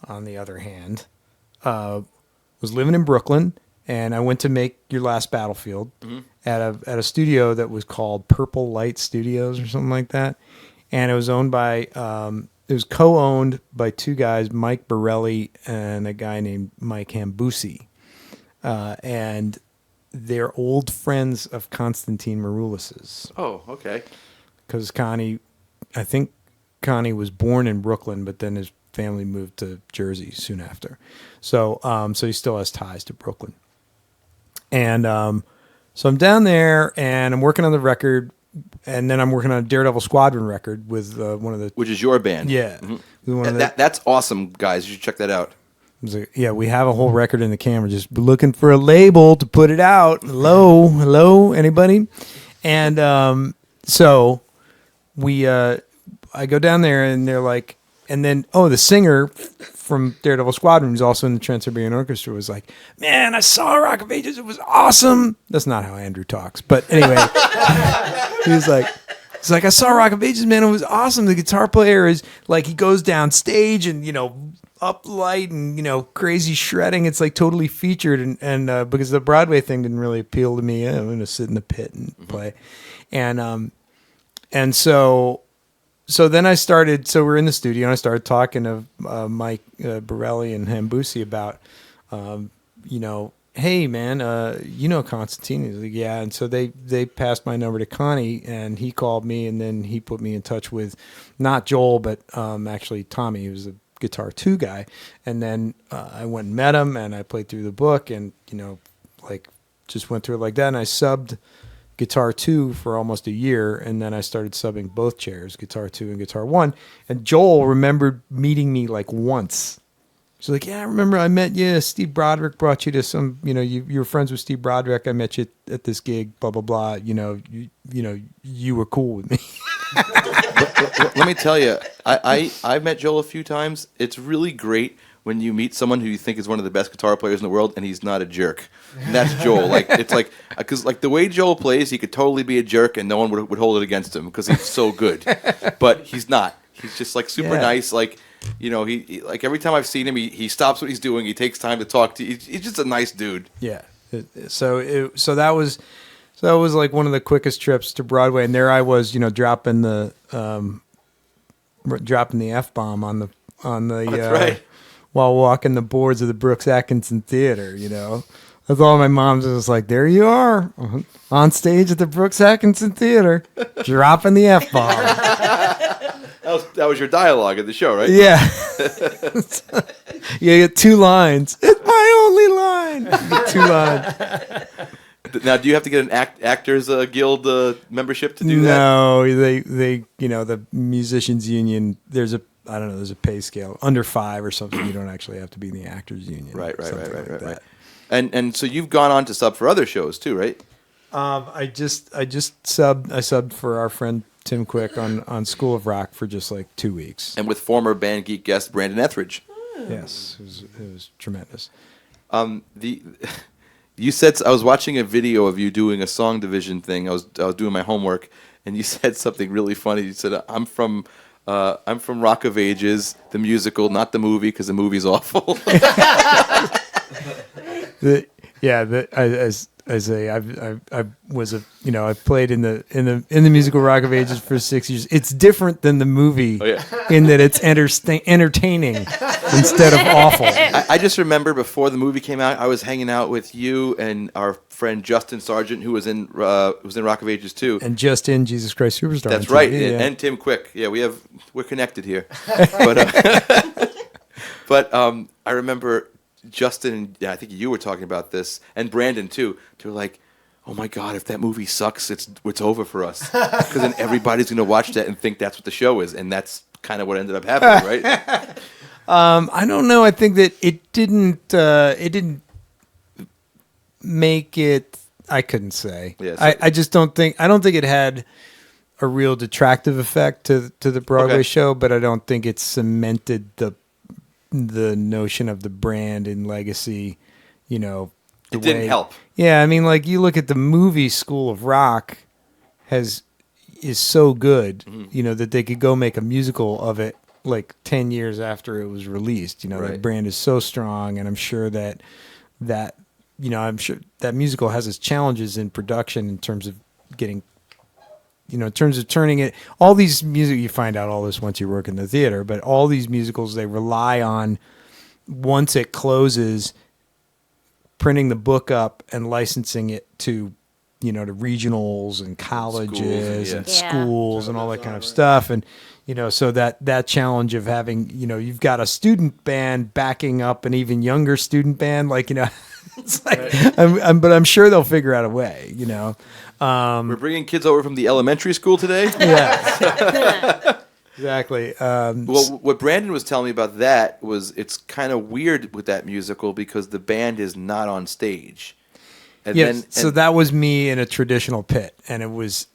on the other hand, was living in Brooklyn, and I went to make Your Last Battlefield at a studio that was called Purple Light Studios or something like that. And it was owned by, it was co-owned by two guys, Mike Borelli and a guy named Mike Hambusi. And they're old friends of Konstantin Maroulis's. Oh, okay. Because I think Connie was born in Brooklyn, but then his family moved to Jersey soon after. So he still has ties to Brooklyn. And so I'm down there, and I'm working on the record, and then I'm working on a Daredevil Squadron record with one of the... Which is your band. Yeah. Mm-hmm. That's awesome, guys. You should check that out. Yeah, we have a whole record in the camera. Just looking for a label to put it out. Hello, anybody? And so I go down there, and they're like, and then the singer from Daredevil Squadron, who's also in the Trans-Siberian Orchestra, was like, "Man, I saw Rock of Ages. It was awesome." That's not how Andrew talks, but anyway, he's like, "I saw Rock of Ages, man. It was awesome. The guitar player is like, he goes down stage and up light and crazy shredding. It's like totally featured, and because the Broadway thing didn't really appeal to me, I'm gonna sit in the pit and play, and so then I started. So we're in the studio, and I started talking to Mike Borelli and Hambusi about, hey man, Constantine. He's like, yeah, and so they passed my number to Connie, and he called me, and then he put me in touch with not Joel, but actually Tommy, who was a Guitar 2 guy, and then I went and met him, and I played through the book, and just went through it like that, and I subbed Guitar 2 for almost a year, and then I started subbing both chairs, Guitar 2 and Guitar 1, and Joel remembered meeting me like once. She's like, yeah, I remember I met you, Steve Broderick brought you to some, you were friends with Steve Broderick, I met you at this gig, blah, blah, blah, you were cool with me. Let me tell you, I've met Joel a few times. It's really great when you meet someone who you think is one of the best guitar players in the world, and he's not a jerk. And that's Joel. Because the way Joel plays, he could totally be a jerk, and no one would hold it against him because he's so good. But he's not. He's just super nice. He every time I've seen him, he stops what he's doing. He takes time to talk to you. He's just a nice dude. Yeah. So that was like one of the quickest trips to Broadway, and there I was, dropping the F-bomb on the That's right. While walking the boards of the Brooks Atkinson Theater, That's all my mom was like, there you are, on stage at the Brooks Atkinson Theater, dropping the F-bomb. That was your dialogue at the show, right? Yeah. You get 2 lines. It's my only line. You get 2 lines. Now, do you have to get an Actors Guild membership to do that? No, they the musicians union, there's a pay scale under 5 or something. You don't actually have to be in the Actors Union. Right. And so you've gone on to sub for other shows too, right? I subbed for our friend Tim Quick on School of Rock for just like 2 weeks. And with former Band Geek guest Brandon Etheridge. Yes, it was tremendous. You said, I was watching a video of you doing a song division thing. I was doing my homework, and you said something really funny. You said, I'm from Rock of Ages, the musical, not the movie, because the movie's awful. Yeah, I was I played in the musical Rock of Ages for 6 years. It's different than the movie in that it's entertaining instead of awful. I just remember before the movie came out, I was hanging out with you and our friend Justin Sargent, who was in Rock of Ages too, and just in Jesus Christ Superstar. That's right, and Tim Quick. Yeah, we're connected here. But I remember Justin, I think you were talking about this, and Brandon too. They were like, "Oh my God, if that movie sucks, it's over for us," because then everybody's going to watch that and think that's what the show is, and that's kind of what ended up happening, right? I don't know. I think that it didn't make it. I couldn't say. Yeah, so I just don't think. I don't think it had a real detractive effect to the Broadway show, but I don't think it cemented the notion of the brand and legacy, it didn't help. Yeah, I mean, like you look at the movie School of Rock is so good, that they could go make a musical of it like 10 years after it was released. The brand is so strong, and I'm sure that musical has its challenges in production in terms of getting in terms of turning it, all these music, you find out all this once you work in the theater, but all these musicals, they rely on, once it closes, printing the book up and licensing it to, to regionals and colleges and schools and all that kind of stuff. And, so that challenge of having, you've got a student band backing up an even younger student band, it's like, but I'm sure they'll figure out a way, We're bringing kids over from the elementary school today. Yeah, exactly. Well, what Brandon was telling me about that was it's kind of weird with that musical because the band is not on stage. And so that was me in a traditional pit, and it was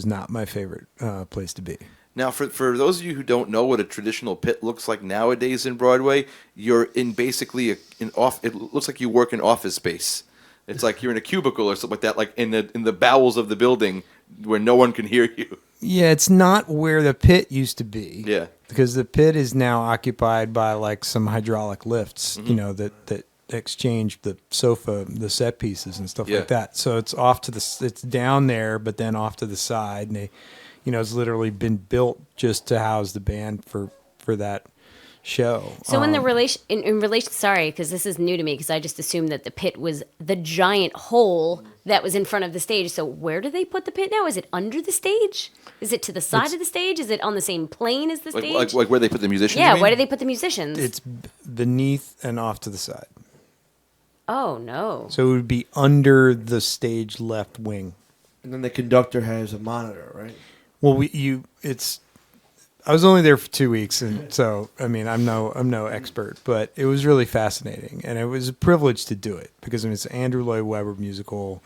not my favorite place to be. Now, for those of you who don't know what a traditional pit looks like nowadays in Broadway, you're in basically it looks like you work in office space. It's like you're in a cubicle or something like that, like in the bowels of the building where no one can hear you. Yeah, it's not where the pit used to be. Yeah, because the pit is now occupied by like some hydraulic lifts, that exchange the sofa, the set pieces and stuff like that. So it's it's down there, but then off to the side, and they, it's literally been built just to house the band for that show. So in relation, sorry, because this is new to me, because I just assumed that the pit was the giant hole that was in front of the stage. So where do they put the pit now? Is it under the stage? Is it to the side of the stage? Is it on the same plane as the stage? Like where they put the musicians? Yeah, where do they put the musicians? It's beneath and off to the side. Oh no! So it would be under the stage left wing. And then the conductor has a monitor, right? Well, I was only there for 2 weeks, and so I mean, I'm no expert, but it was really fascinating, and it was a privilege to do it because it's an Andrew Lloyd Webber musical,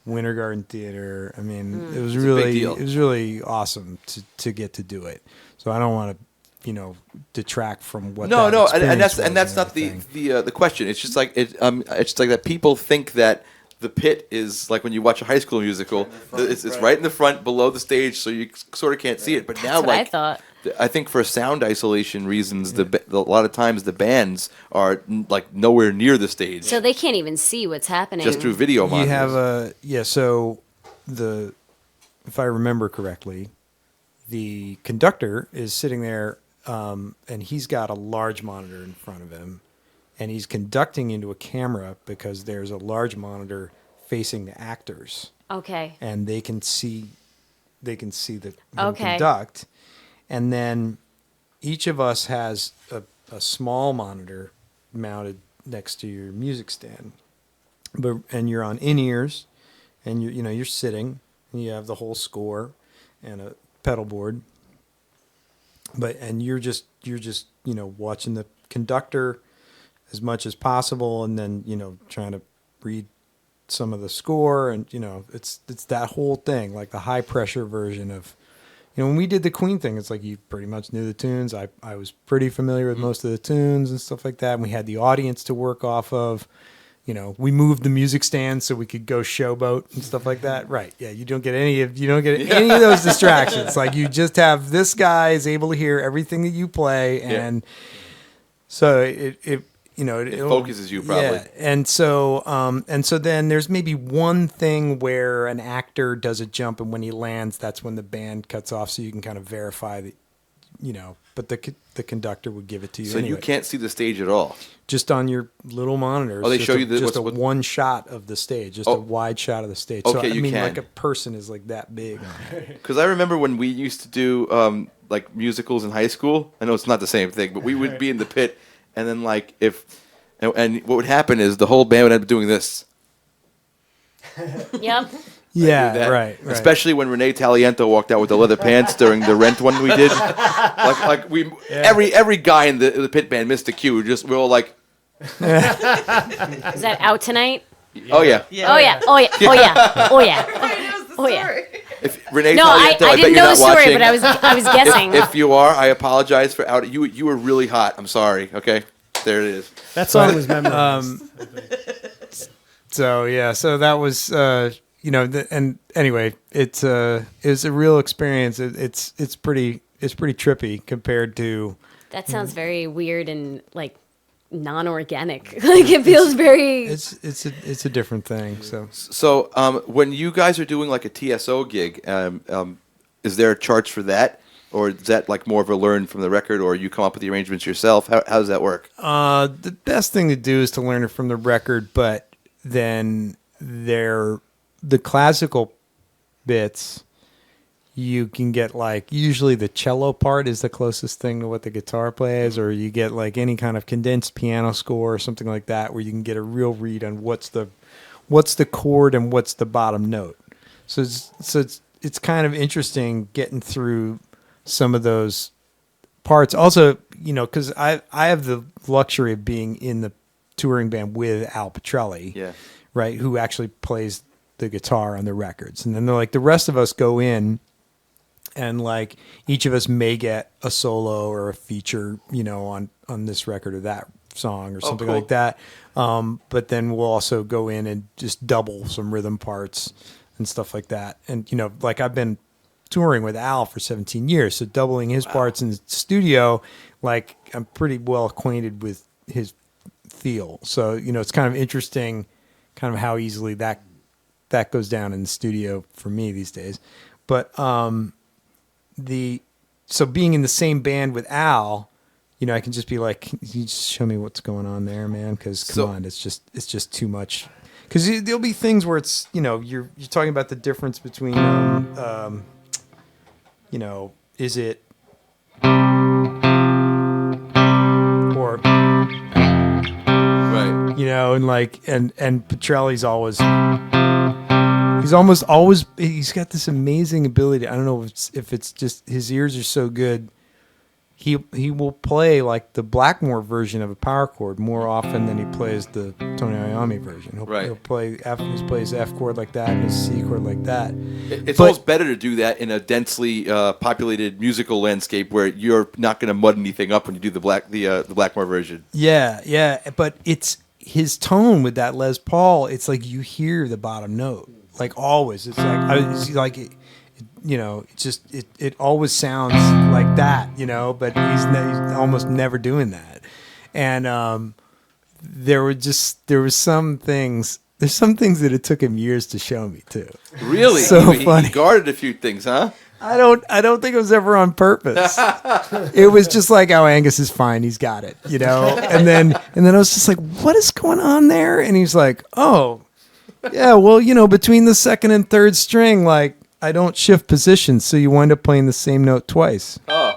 Winter Garden Theater. I mean, it was really awesome to get to do it. So I don't want to, detract from what. No, and that's not the question. It's just like it's just like that people think that the pit is like when you watch a high school musical, it's right in the front below the stage, so you sort of can't see it. But that's now, what I thought. I think for sound isolation reasons, a lot of times the bands are like nowhere near the stage, so they can't even see what's happening just through video monitors. You have So if I remember correctly, the conductor is sitting there, and he's got a large monitor in front of him. And he's conducting into a camera because there's a large monitor facing the actors. Okay. And they can see him conduct. And then each of us has a small monitor mounted next to your music stand. And you're on in-ears, and you're sitting, and you have the whole score and a pedal board. And you're just watching the conductor as much as possible, and then trying to read some of the score, and it's that whole thing, like the high pressure version of when we did the Queen thing. It's like you pretty much knew the tunes. I was pretty familiar with most of the tunes and stuff like that, and we had the audience to work off of. We moved the music stand so we could go showboat and stuff like that. Right? Yeah, you don't get any of those distractions. Like you just have this guy is able to hear everything that you play, and so it focuses you probably. Yeah. And so then there's maybe one thing where an actor does a jump, and when he lands, that's when the band cuts off, so you can kind of verify that, but the conductor would give it to you. So you can't see the stage at all. Just on your little monitors. Oh, they show you just one shot of the stage, just a wide shot of the stage. Okay, so I mean, can. like a person is like that big. Because I remember when we used to do like musicals in high school. I know it's not the same thing, but we would be in the pit, and then like and what would happen is the whole band would end up doing this. Yep. Yeah, right. Especially when Renee Taliento walked out with the leather pants during the Rent one we did. Every guy in the pit band missed a cue. We're all like, Is that out tonight? oh yeah. Oh yeah. Oh yeah. Oh yeah. Oh yeah. Oh yeah. If Renee No, I Taliento, bet didn't you're know the not story, watching. but I was guessing. If you are, I apologize for out. You were really hot. I'm sorry. Okay, there it is. That song was memorized. So that was and anyway, it's a real experience. It's pretty trippy compared to. That sounds very weird and like non-organic. Like it feels very. It's a different thing. So when you guys are doing like a TSO gig, is there a charge for that? Or is that like more of a learn from the record, or you come up with the arrangements yourself? How does that work? The best thing to do is to learn it from the record, but then the classical bits, you can get like, usually the cello part is the closest thing to what the guitar plays, or you get like any kind of condensed piano score or something like that, where you can get a real read on what's the chord and what's the bottom note. So it's kind of interesting getting through some of those parts. Also, because I have the luxury of being in the touring band with Al Petrelli, right, who actually plays the guitar on the records. And then they're like, the rest of us go in and like each of us may get a solo or a feature, on this record or that song or something like that. But then we'll also go in and just double some rhythm parts and stuff like that. And, like I've been touring with Al for 17 years, so doubling his parts in the studio, like I'm pretty well acquainted with his feel. So, it's kind of interesting kind of how easily that goes down in the studio for me these days. But so being in the same band with Al, I can just be like, can you just show me what's going on there, man? Because come on, it's just too much. Because there'll be things where it's, you're talking about the difference between is it or Right. And like and Petrelli's always he's got this amazing ability. I don't know if it's just his ears are so good. He will play like the Blackmore version of a power chord more often than he plays the Tony Iommi version. He'll play he plays F chord like that and a C chord like that. It's almost better to do that in a densely populated musical landscape where you're not going to mud anything up when you do the Blackmore version. Yeah, but it's his tone with that Les Paul. It's like you hear the bottom note, like always. It's like it always sounds like that, but he's almost never doing that. And there's some things that it took him years to show me too. Really? So funny. He guarded a few things, huh? I don't think it was ever on purpose. It was just like, oh, Angus is fine, he's got it, And then I was just like, what is going on there? And he's like, oh, yeah, well, between the second and third string, like, I don't shift positions, so you wind up playing the same note twice. Oh.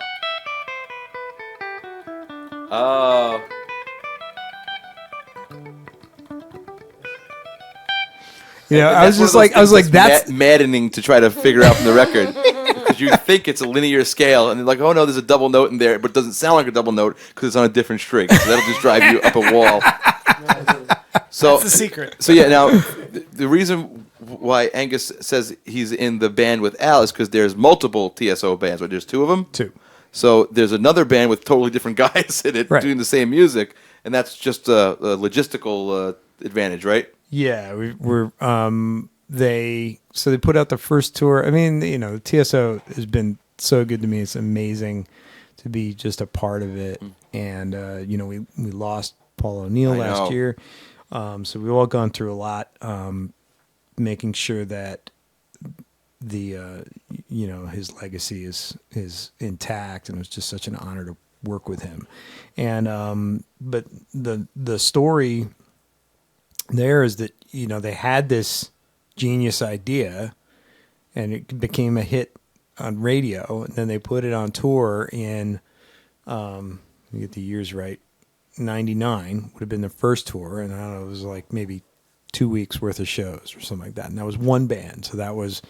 I was like, that's maddening to try to figure out from the record. Because you think it's a linear scale, and they're like, oh no, there's a double note in there, but it doesn't sound like a double note because it's on a different string. So that'll just drive you up a wall. So That's the secret. So yeah, now the reason why Angus says he's in the band with Al is because there's multiple TSO bands, right? There's two of them? Two. So there's another band with totally different guys in it doing the same music, and that's just a logistical advantage, right? Yeah, they put out the first tour. I mean, the TSO has been so good to me. It's amazing to be just a part of it. And we lost Paul O'Neill I last know. year. So we've all gone through a lot, making sure that the his legacy is intact, and it was just such an honor to work with him. And but the story there is that they had this genius idea, and it became a hit on radio, and then they put it on tour in let me get the years right, 99 would have been the first tour, and I don't know, it was like maybe 2 weeks worth of shows or something like that, and that was one band. So that was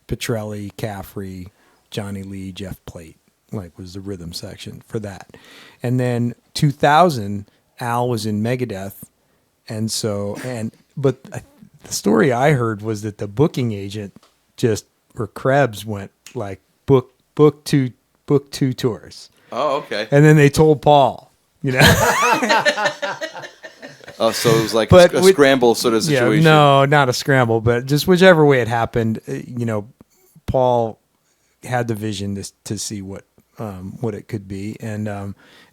Petrelli, Caffrey, Johnny Lee, Jeff Plate, was the rhythm section for that. And then 2000, Al was in Megadeth, but the story I heard was that the booking agent or Krebs went book two tours. Oh, okay. And then they told Paul, Oh, so it was like But a with- scramble sort of situation. No, not a scramble, but just whichever way it happened, Paul had the vision to see what it could be, and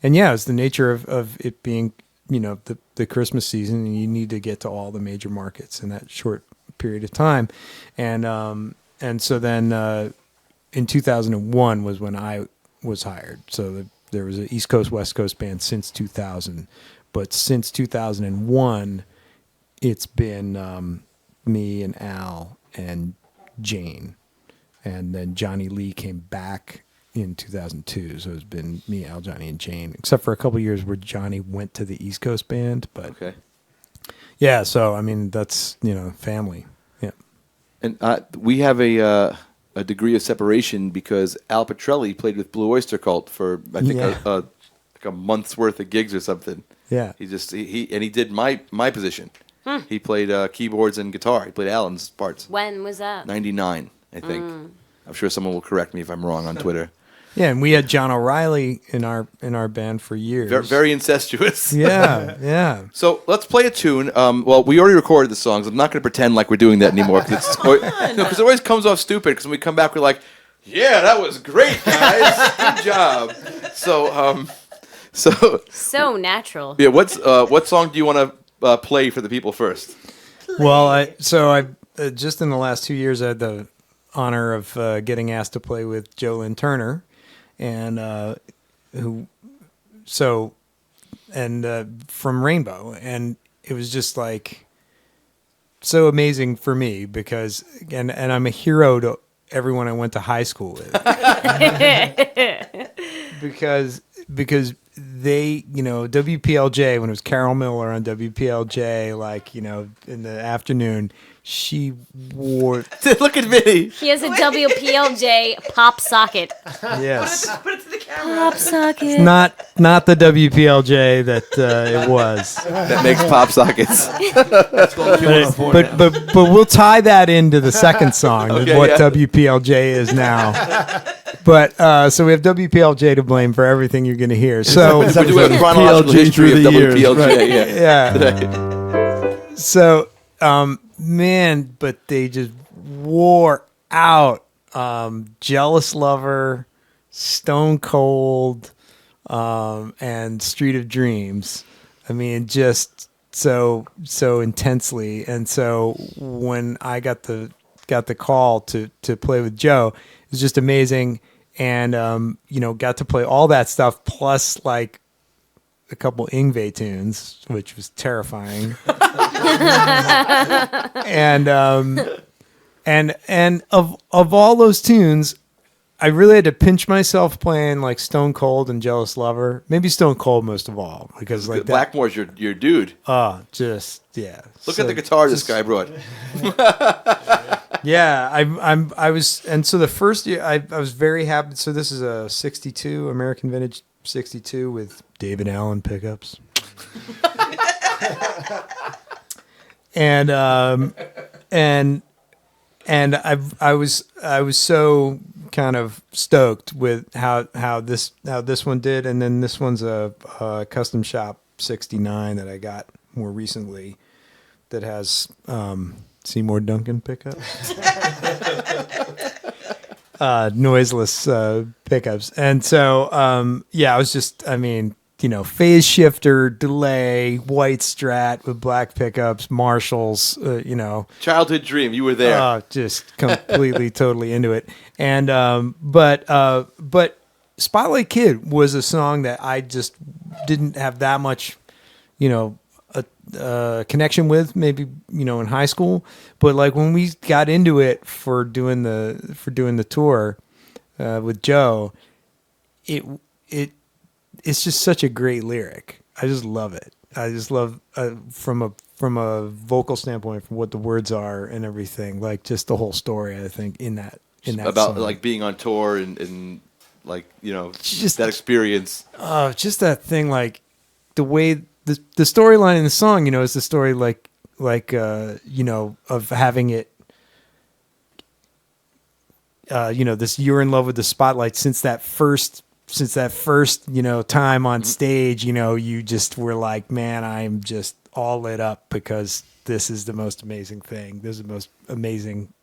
it's the nature of it being the Christmas season, and you need to get to all the major markets in that short period of time, and so then in 2001 was when I was hired. So there was an East Coast West Coast band since 2000, but since 2001 it's been me and Al and Jane, and then Johnny Lee came back in 2002. So it's been me, Al, Johnny, and Jane, except for a couple years where Johnny went to the East Coast band. But Okay. yeah, so I mean that's family. Yeah. And we have a degree of separation because Al Petrelli played with Blue Oyster Cult for I think Yeah. a month's worth of gigs or something. Yeah. He did my position. He played keyboards and guitar. He played Alan's parts. When was that? 99, I think. I'm sure someone will correct me if I'm wrong on Twitter. Yeah, and we had John O'Reilly in our band for years. Very, very incestuous. Yeah, yeah. So let's play a tune. Well, we already recorded the songs. I'm not going to pretend like we're doing that anymore because it always comes off stupid. Because when we come back, we're like, "Yeah, that was great, guys. Good job." So natural. Yeah. What song do you want to play for the people first? Well, I just in the last 2 years I had the honor of getting asked to play with Lynn Turner, and from Rainbow, and it was just so amazing for me because and I'm a hero to everyone I went to high school with because they, WPLJ, when it was Carol Miller on WPLJ, in the afternoon, she wore, Look at me. He has a WPLJ pop socket. yes, Put it to the camera. Pop socket. not the WPLJ that it was, That makes pop sockets. but we'll tie that into the second song, Okay, what yeah. WPLJ is now. But so we have WPLJ to blame for everything you're going to hear. So We do a chronological PLG history of through the years, WPLJ. right. Yeah. yeah. So, man, but they just wore out Jealous Lover, Stone Cold, and Street of Dreams. I mean, just so intensely. And so when I got the call to play with Joe, it was just amazing. And, got to play all that stuff plus a couple Yngwie tunes, which was terrifying. and of all those tunes, I really had to pinch myself playing Stone Cold and Jealous Lover. Maybe Stone Cold most of all because that. Blackmore's your dude. Just yeah. Look at the guitar this guy brought. Yeah, I was, and so the first year I was very happy. So this is a '62 American Vintage '62 with David Allen pickups, and I was so kind of stoked with how this one did, and then this one's a custom shop '69 that I got more recently that has Seymour Duncan pickups, noiseless pickups, and so I was just, phase shifter, delay, white Strat with black pickups, Marshalls, Childhood dream. You were there. just completely, totally into it. And but Spotlight Kid was a song that I just didn't have that much, a connection with, maybe in high school. But like when we got into it for doing the tour with Joe, it's just such a great lyric. I just love it. I just love from a vocal standpoint, from what the words are and everything, like just the whole story. I think in that about song. like being on tour and like just that experience. Just that thing, like the way the storyline in the song, is the story like of having it. This you're in love with the spotlight since that first time on stage, you just were like, man, I'm just all lit up because this is the most amazing thing. This is the most amazing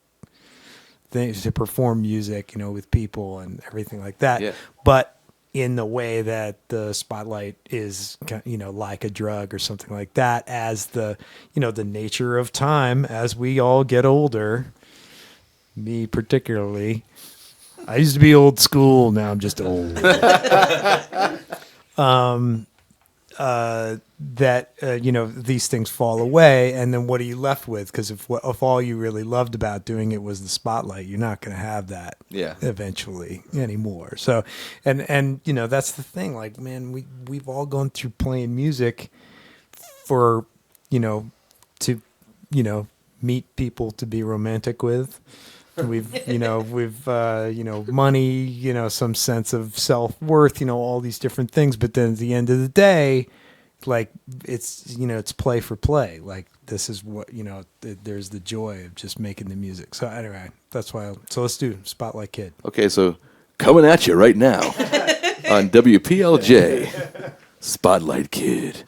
thing to perform music, with people and everything like that. Yeah. But in the way that the spotlight is, like a drug or something like that, as the nature of time, as we all get older, me particularly, I used to be old school. Now I'm just old. These things fall away, and then what are you left with? Because if all you really loved about doing it was the spotlight, you're not going to have that eventually anymore. So, and that's the thing. Like, man, we've all gone through playing music for to meet people to be romantic with. We've money, some sense of self-worth, all these different things. But then at the end of the day, like it's play for play. Like this is what, there's the joy of just making the music. So anyway, that's why. So let's do Spotlight Kid. Okay, so coming at you right now on WPLJ, Spotlight Kid.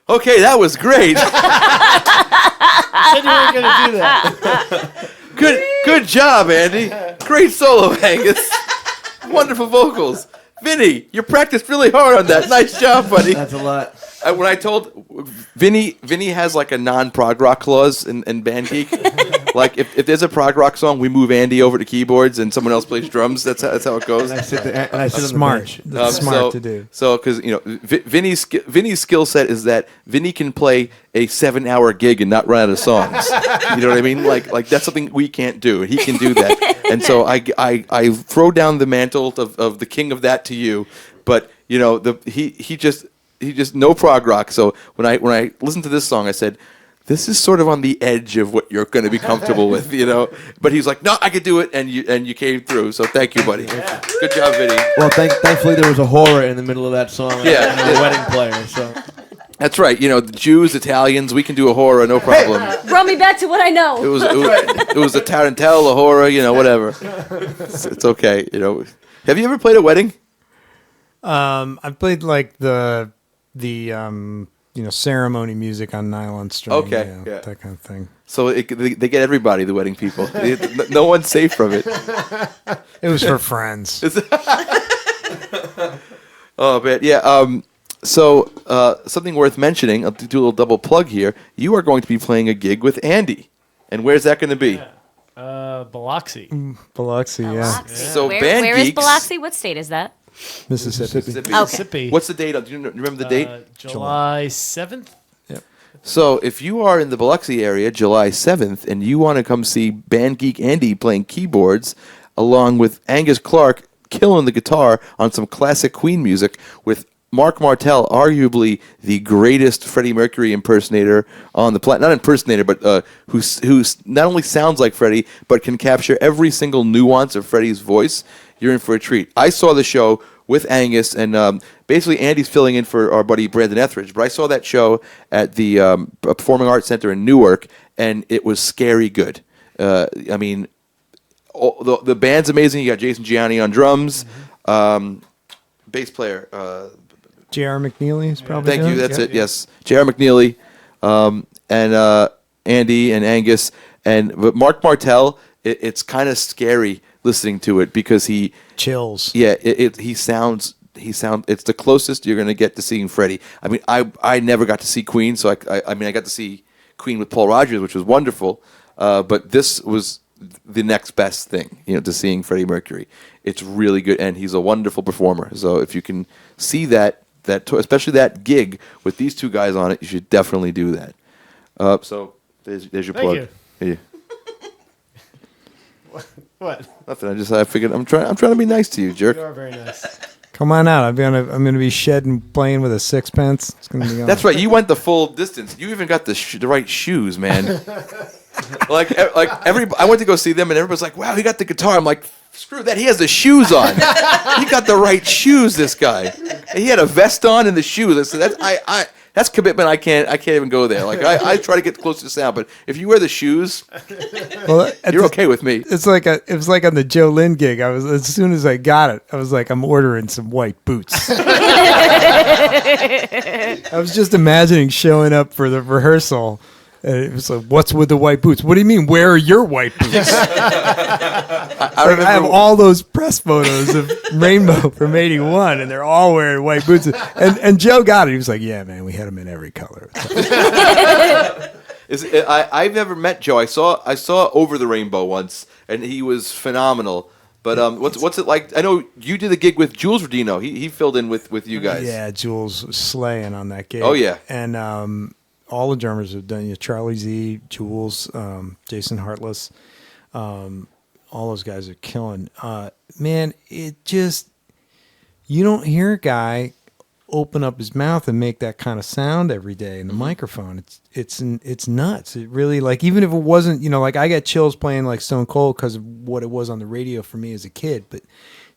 Okay, that was great. Said you weren't gonna do that. Good job, Andy. Great solo, Angus. Wonderful vocals. Vinny, you practiced really hard on that. Nice job, buddy. That's a lot. When I told Vinny has like a non-prog rock clause in Band Geek. Like if there's a prog rock song, we move Andy over to keyboards and someone else plays drums. That's how it goes. And I sit there, and I sit Smart. on the bench. That's smart to do. So, because Vinny's skill set is that Vinny can play a 7-hour gig and not run out of songs. You know what I mean? Like that's something we can't do. He can do that. And so I throw down the mantle of the king of that to you. But he just no prog rock. So when I listened to this song, I said, this is sort of on the edge of what you're going to be comfortable with, But he's like, no, I could do it, and you came through. So thank you, buddy. Yeah. Good job, Vinny. Well, thankfully there was a horror in the middle of that song. Yeah. And a wedding player. So That's right. The Jews, Italians, we can do a horror, no problem. Brought me back to what I know. It was a tarantella, a horror, whatever. It's okay. Have you ever played a wedding? I've played like the ceremony music on nylon string. Okay, yeah. That kind of thing. So they get everybody, the wedding people. No one's safe from it. It was for friends. Oh, man. Yeah. So something worth mentioning, I'll do a little double plug here. You are going to be playing a gig with Andy. And where's that going to be? Biloxi. Biloxi, yeah. Biloxi. So where Band is Geeks- Biloxi? What state is that? Mississippi. Okay. Mississippi. What's the date? Do you remember the date? July 7th. So if you are in the Biloxi area, July 7th, and you want to come see Band Geek Andy playing keyboards, along with Angus Clark killing the guitar on some classic Queen music, with Mark Martel, arguably the greatest Freddie Mercury impersonator on the planet. Not impersonator, but who not only sounds like Freddie, but can capture every single nuance of Freddie's voice. You're in for a treat. I saw the show with Angus, and basically Andy's filling in for our buddy Brandon Etheridge. But I saw that show at the Performing Arts Center in Newark, and it was scary good. I mean, the band's amazing. You got Jason Gianni on drums, bass player. J.R. McNeely is probably Thank doing you. That's Yep. it. Yes, J.R. McNeely, and Andy and Angus, but Mark Martel. It's kind of scary listening to it because he Chills. Yeah, he sounds. It's the closest you're going to get to seeing Freddie. I mean, I never got to see Queen, so I got to see Queen with Paul Rodgers, which was wonderful. But this was the next best thing, to seeing Freddie Mercury. It's really good, and he's a wonderful performer. So if you can see that especially that gig with these two guys on it, you should definitely do that. So there's your plug. you. Here. What? Nothing. I figured I'm trying to be nice to you, jerk. You are very nice. Come on out. I'm gonna be shedding playing with a sixpence. It's gonna be on. That's right. You went the full distance. You even got the right shoes, man. like I went to go see them, and everybody's like, "Wow, he got the guitar." I'm like, "Screw that. He has the shoes on. He got the right shoes. This guy. He had a vest on and the shoes." So that's commitment. I can't even go there. Like I try to get close to the sound, but if you wear the shoes, you're okay with me. It was like on the Joe Lynn gig. As soon as I got it, I was like, I'm ordering some white boots. I was just imagining showing up for the rehearsal. And it was like, what's with the white boots? What do you mean? Where are your white boots? I have all those press photos of Rainbow from '81, and they're all wearing white boots. And Joe got it. He was like, "Yeah, man, we had them in every color." I've never met Joe. I saw Over the Rainbow once, and he was phenomenal. But what's it like? I know you did a gig with Jules Rodino. He filled in with you guys. Yeah, Jules was slaying on that gig. Oh yeah, and all the drummers have done. Charlie Z, Jules, Jason Hartless. All those guys are killing. Man, it just, you don't hear a guy open up his mouth and make that kind of sound every day in the microphone. It's nuts. It really, like, even if it wasn't, like I got chills playing like Stone Cold because of what it was on the radio for me as a kid. But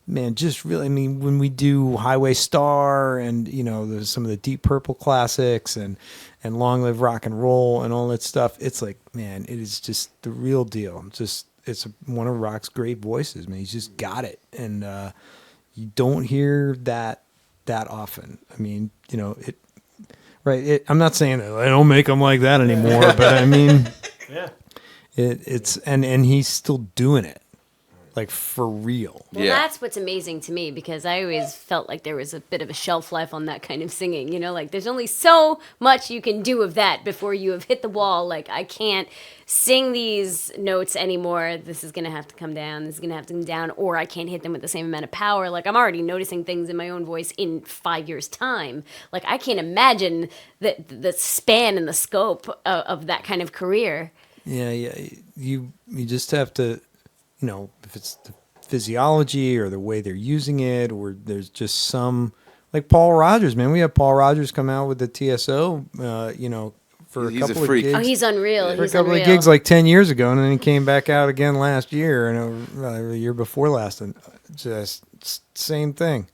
man, just really, I mean, when we do Highway Star and, there's some of the Deep Purple classics and Long Live Rock and Roll and all that stuff, it's like, man, it is just the real deal. It's one of rock's great voices, man. He's just got it. And you don't hear that often. I mean, right Right. I'm not saying that I don't make them like that anymore, but I mean, Yeah. it's and he's still doing it, like for real. Well, Yeah. that's what's amazing to me because I always felt like there was a bit of a shelf life on that kind of singing. You know, like there's only so much you can do of that before you have hit the wall. Like, I can't sing these notes anymore. This is going to have to come down. This is going to have to come down, or I can't hit them with the same amount of power. Like, I'm already noticing things in my own voice in 5 years' time. Like, I can't imagine the span and the scope of that kind of career. Yeah. You just have to, if it's the physiology or the way they're using it, or there's just some, like Paul Rogers, man. We had Paul Rogers come out with the TSO, for He's a a couple freak. of gigs. Oh, he's unreal. For a He's couple unreal. of gigs like 10 years ago, and then he came back out again last year, and the year before last, and just same thing.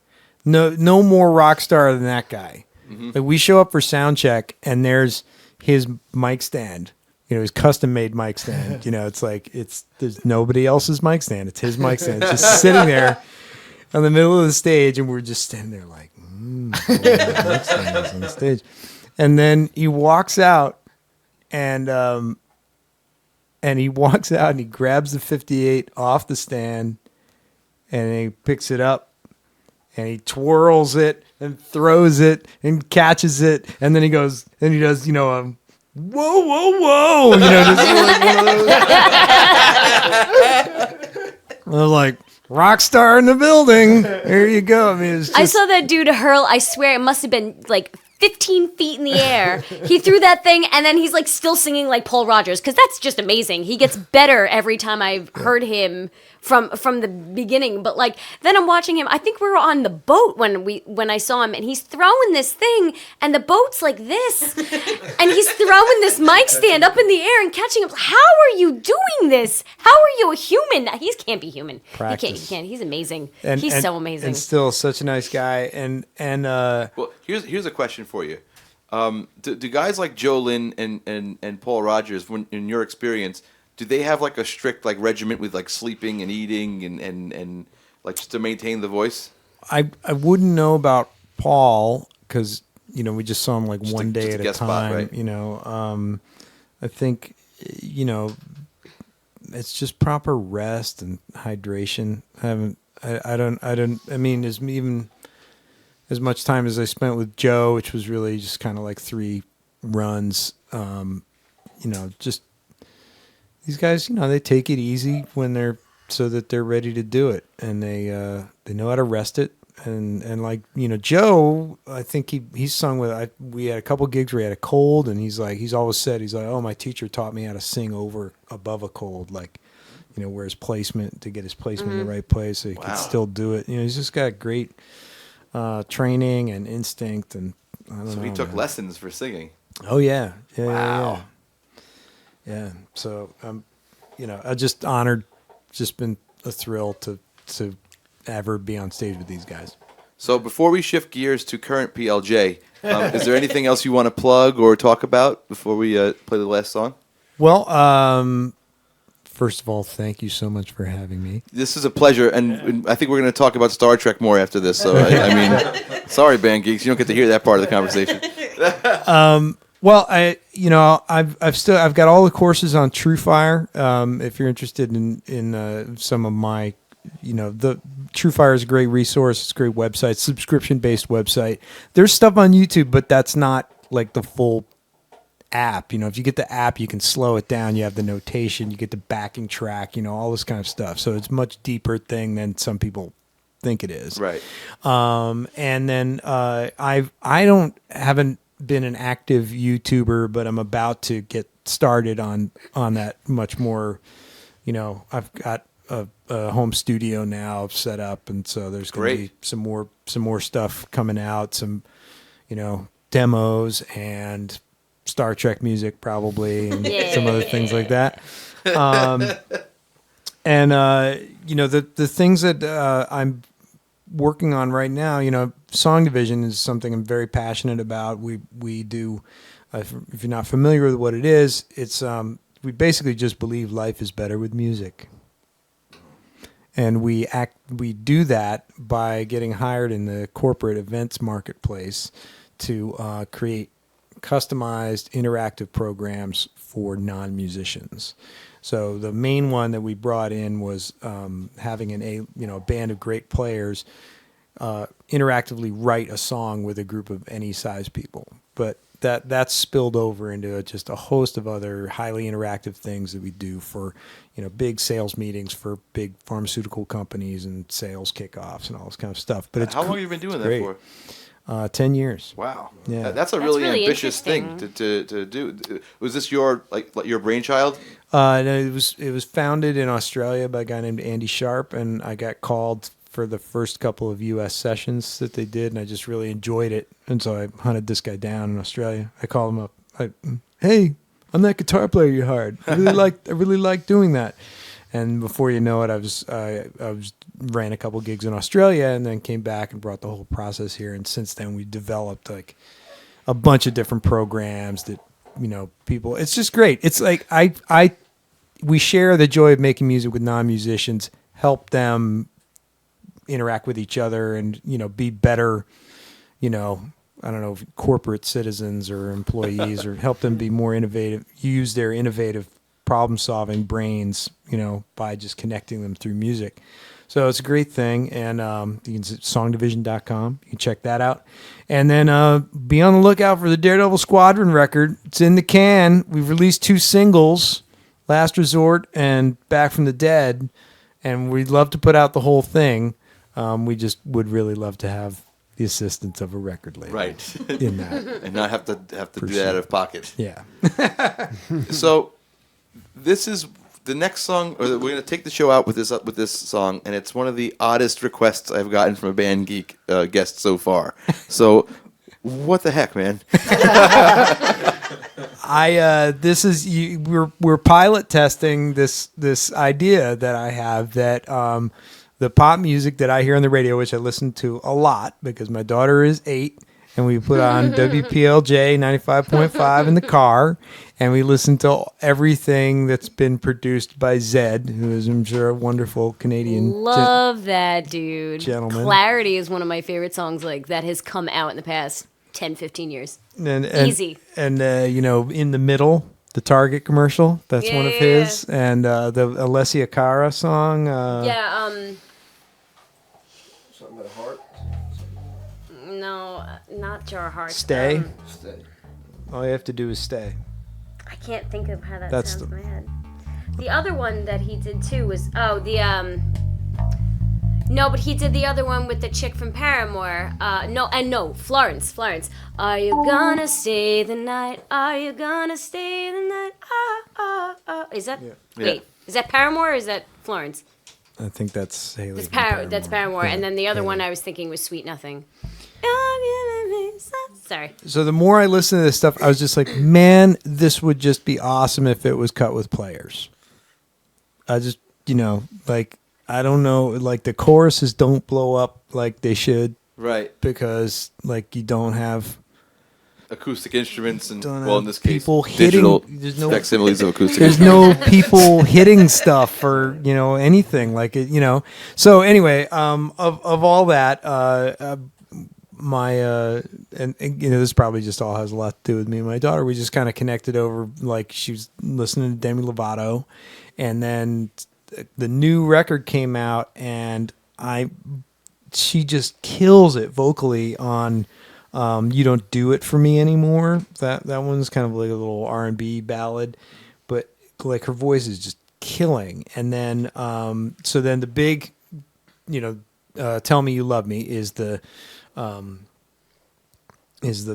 No more rock star than that guy. Like, we show up for sound check, and there's his mic stand. His custom made mic stand. It's like there's nobody else's mic stand. It's his mic stand. It's just sitting there in the middle of the stage, and we're just standing there like, mic stand is on the stage. And then he walks out, and he walks out and he grabs the 58 off the stand, and he picks it up, and he twirls it and throws it and catches it, and then he goes and he does, whoa, whoa, whoa, just like one of those. I was like, rock star in the building. There you go. I mean, it's just, I saw that dude hurl. I swear it must have been like 15 feet in the air. He threw that thing, and then he's like still singing like Paul Rogers, because that's just amazing. He gets better every time I've heard him from the beginning. But like then I'm watching him. I think we were on the boat when I saw him, and he's throwing this thing, and the boat's like this, and he's throwing this mic stand up in the air and catching him. How are you doing this? How are you a human? He can't be human. Practice. He can't. He's amazing. and, He's and- so amazing. and still such a nice guy. And Well, here's a question for you. Do guys like Joe Lynn and Paul Rogers, when in your experience, do they have like a strict like regiment with like sleeping and eating and like just to maintain the voice? I wouldn't know about Paul because we just saw him like Just one a day at a guest spot, time. right? I think it's just proper rest and hydration. I mean, as much time as I spent with Joe, which was really just kind of like 3 runs. Just these guys, they take it easy when they're ready to do it, and they know how to rest it. And like Joe, I think he's sung with. We had a couple gigs where he had a cold, and he's always said oh, my teacher taught me how to sing above a cold, like where his placement to get his placement in the right place so he could still do it. He's just got great training and instinct, and I don't know. So he took man. lessons for singing. Oh yeah, yeah, Wow. yeah. So I just honored, just been a thrill to ever be on stage with these guys. So before we shift gears to current PLJ, is there anything else you want to plug or talk about before we play the last song? Well, first of all, thank you so much for having me. This is a pleasure, and I think we're going to talk about Star Trek more after this. So I mean, sorry, Band Geeks, you don't get to hear that part of the conversation. Well, I've got all the courses on TrueFire. If you're interested in some of my, the TrueFire is a great resource. It's a great website, subscription-based website. There's stuff on YouTube, but that's not like the full app. If you get the app, you can slow it down. You have the notation. You get the backing track. All this kind of stuff. So it's a much deeper thing than some people think it is. Right. And then haven't been an active YouTuber, but I'm about to get started on that much more. I've got a home studio now set up, and so there's going to be some more stuff coming out. Some demos and Star Trek music probably, and some other things like that. And the things that I'm working on right now, Song Division is something I'm very passionate about. We do, if you're not familiar with what it is, it's we basically just believe life is better with music. And we do that by getting hired in the corporate events marketplace to create customized interactive programs for non-musicians. So the main one that we brought in was having a band of great players interactively write a song with a group of any size people. But that's spilled over into just a host of other highly interactive things that we do for, big sales meetings for big pharmaceutical companies and sales kickoffs and all this kind of stuff. But How long have you been doing that great. For? 10 years. Wow. Yeah. That's a That's really really ambitious thing interesting. to do. Was this your brainchild? No, it was founded in Australia by a guy named Andy Sharp, and I got called for the first couple of U.S. sessions that they did, and I just really enjoyed it. And so I hunted this guy down in Australia. I called him up. Hey, I'm that guitar player you hired. I really like doing that. And before you know it, I ran a couple gigs in Australia, and then came back and brought the whole process here. And since then, we developed like a bunch of different programs that people. It's just great. It's like we share the joy of making music with non-musicians, help them interact with each other, and be better. I don't know, corporate citizens or employees, or help them be more innovative. Use their innovative problem-solving brains, by just connecting them through music. So it's a great thing, and you can songdivision.com. You can check that out. And then be on the lookout for the Daredevil Squadron record. It's in the can. We've released 2 singles, Last Resort and Back from the Dead, and we'd love to put out the whole thing. We just would really love to have the assistance of a record label, Right. in that. And not have to do that out of pocket. Yeah. So this is the next song, or we're going to take the show out with this song, and it's one of the oddest requests I've gotten from a Band Geek guest so far. So what the heck, man? We're pilot testing this idea that I have that the pop music that I hear on the radio, which I listen to a lot because my daughter is 8, and we put on WPLJ 95.5 in the car, and we listen to everything that's been produced by Zed, who is, I'm sure, a wonderful Canadian Love that dude. Gentleman. Clarity is one of my favorite songs that has come out in the past 10, 15 years. and Easy. And In the Middle, the Target commercial, that's one of Yeah. his, and the Alessia Cara song. Something about heart. No, not Jar Hearts. Stay. Stay. All you have to do is stay. I can't think of how that That's sounds the- in my head. The other one that he did too was no, but he did the other one with the chick from Paramore. Florence. Are you gonna stay the night? Are you gonna stay the night? Is that wait? Is that Paramore or is that Florence? I think that's Haley. That's from Paramore. That's Paramore. Yeah, And then the other Haley. one I was thinking was Sweet Nothing. Sorry. So the more I listen to this stuff, I was just like, man, this would just be awesome if it was cut with players. I just, I don't know, like the choruses don't blow up like they should Right. because you don't have Acoustic instruments and, Don't well, have in this case, people hitting- digital there's no- facsimiles of acoustic there's instruments. no people hitting stuff or anything like it. So anyway, of all that, this probably just all has a lot to do with me and my daughter. We just kind of connected over, she was listening to Demi Lovato, and then the new record came out, and she just kills it vocally on You Don't Do It For Me Anymore. That one's kind of like a little R&B ballad, but her voice is just killing. And then so then the big Tell Me You Love Me is the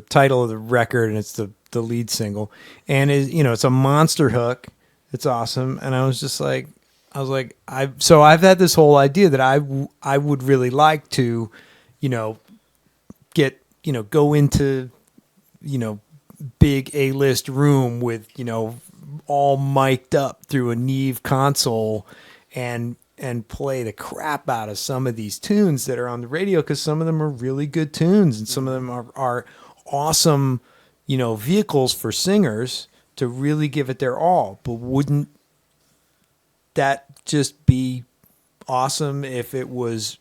title of the record, and it's the lead single, and it's a monster hook. It's awesome. And I've had this whole idea that I would really like to get go into big A-list room with all mic'd up through a Neve console and play the crap out of some of these tunes that are on the radio, because some of them are really good tunes and some of them are awesome vehicles for singers to really give it their all. But wouldn't that just be awesome if it was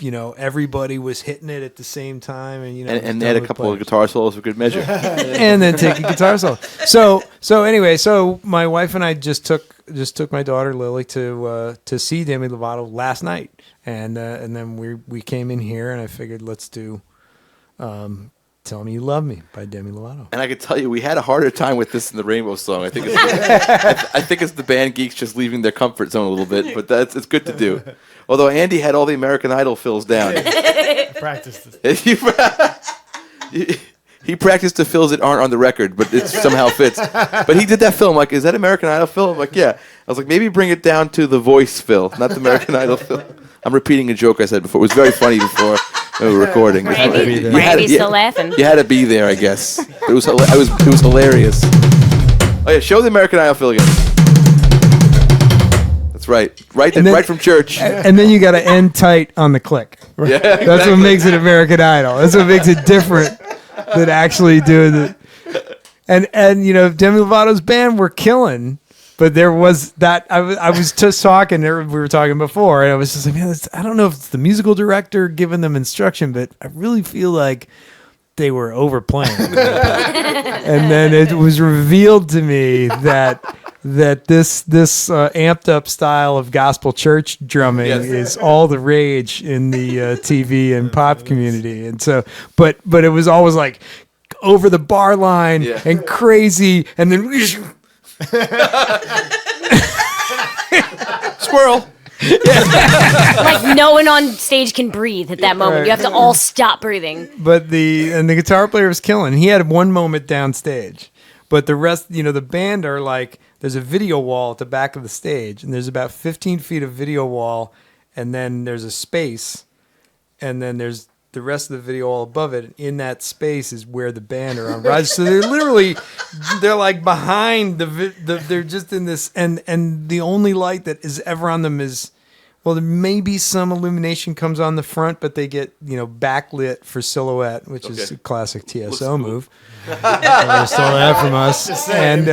everybody was hitting it at the same time, and and add a couple of guitar solos for good measure. and then take a guitar solo. So anyway, my wife and I just took my daughter Lily to see Demi Lovato last night, and then we came in here, and I figured let's do "Tell Me You Love Me" by Demi Lovato. And I could tell you, we had a harder time with this than the Rainbow song. I think it's the Band Geeks just leaving their comfort zone a little bit, but it's good to do. Although Andy had all the American Idol fills down. Practiced this. He practiced the fills that aren't on the record, but it somehow fits. But he did that fill. I'm like, is that American Idol fill? I'm like, yeah. I was like, maybe bring it down to the voice fill, not the American Idol fill. I'm repeating a joke I said before. It was very funny before we were recording. Randy's still laughing. You had to be there, I guess. It was hilarious. Oh yeah, show the American Idol fill again. That's right. Right from church. And then you got to end tight on the click. Yeah, That's what makes it American Idol. That's what makes it different than actually doing it. And Demi Lovato's band were killing. But there was that I was just talking. We were talking before, and I was just like, man, I don't know if it's the musical director giving them instruction, but I really feel like they were overplaying. And then it was revealed to me that this amped up style of gospel church drumming is all the rage in the TV and pop community, and so but it was always like over the bar line and crazy, and then. Squirrel. Like no one on stage can breathe at that moment. You have to all stop breathing. But the guitar player was killing. He had one moment downstage, but the rest, the band are like, there's a video wall at the back of the stage, and there's about 15 feet of video wall, and then there's a space, and then there's the rest of the video all above it. In that space is where the band are on rides. So they're like behind they're just in this, and the only light that is ever on them is, well, there may be some illumination comes on the front, but they get backlit for silhouette, which is a classic TSO move. They stole that from us. And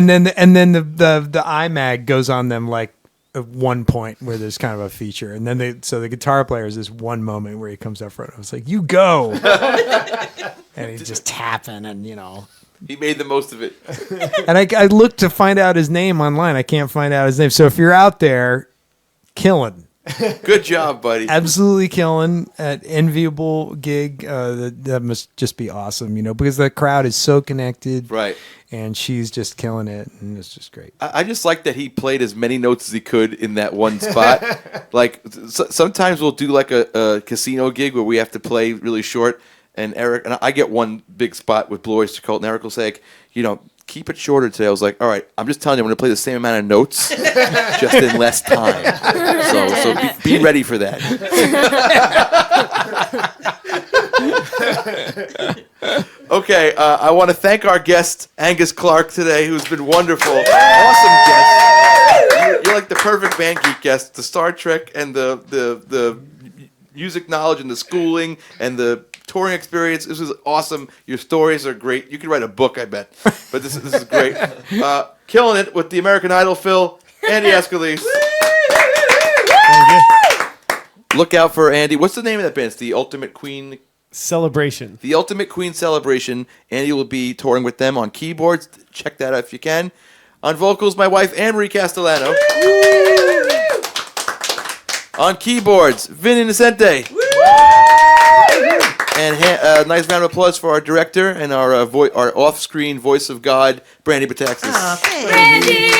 then the iMag goes on them like at one point where there's kind of a feature, and then so the guitar player is this one moment where he comes up front. I was like, "You go," and he's just tapping, and he made the most of it. And I looked to find out his name online. I can't find out his name. So if you're out there, killing. Good job, buddy. Absolutely killing. Enviable gig. That must just be awesome, because the crowd is so connected. Right. And she's just killing it, and it's just great. I just like that he played as many notes as he could in that one spot. Like, sometimes we'll do like a casino gig where we have to play really short, and Eric, and I get one big spot with Blue Oyster Cult, and Eric will say, keep it shorter today. I was like, all right, I'm just telling you, I'm going to play the same amount of notes, just in less time. So be ready for that. Okay, I want to thank our guest, Angus Clark, today, who's been wonderful. Awesome guest. You're like the perfect Band Geek guest. The Star Trek and the music knowledge and the schooling and the touring experience. This is awesome. Your stories are great. You could write a book, I bet. But this is great. Killing it with the American Idol Phil, Andy Escalise. Look out for Andy. What's the name of that band? It's the Ultimate Queen Celebration. The Ultimate Queen Celebration. Andy will be touring with them on keyboards. Check that out if you can. On vocals, my wife, Anne-Marie Castellano. On keyboards, Vin Innocente. And a nice round of applause for our director and our off-screen voice of God, Brandy Bataxis. Randy!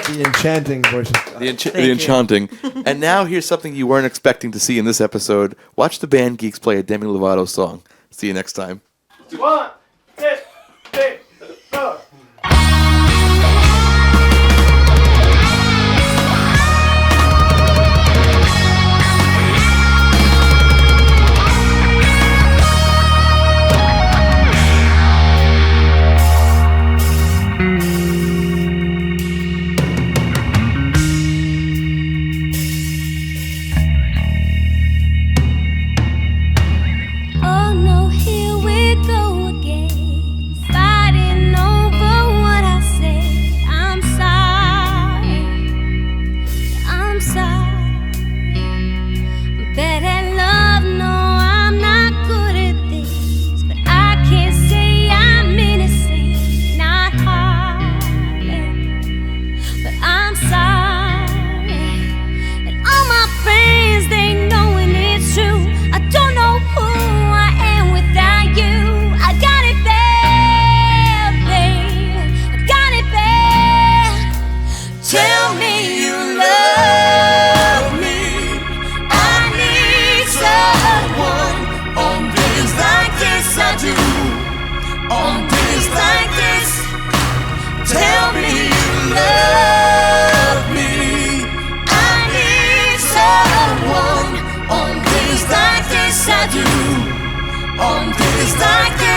The enchanting voice. The enchanting. And now here's something you weren't expecting to see in this episode. Watch the Band Geeks play a Demi Lovato song. See you next time. 1, 2, 3, 4. Oh no, here we go again. On days like this, tell me you love me. I need someone. On days like this, I do. On days like this.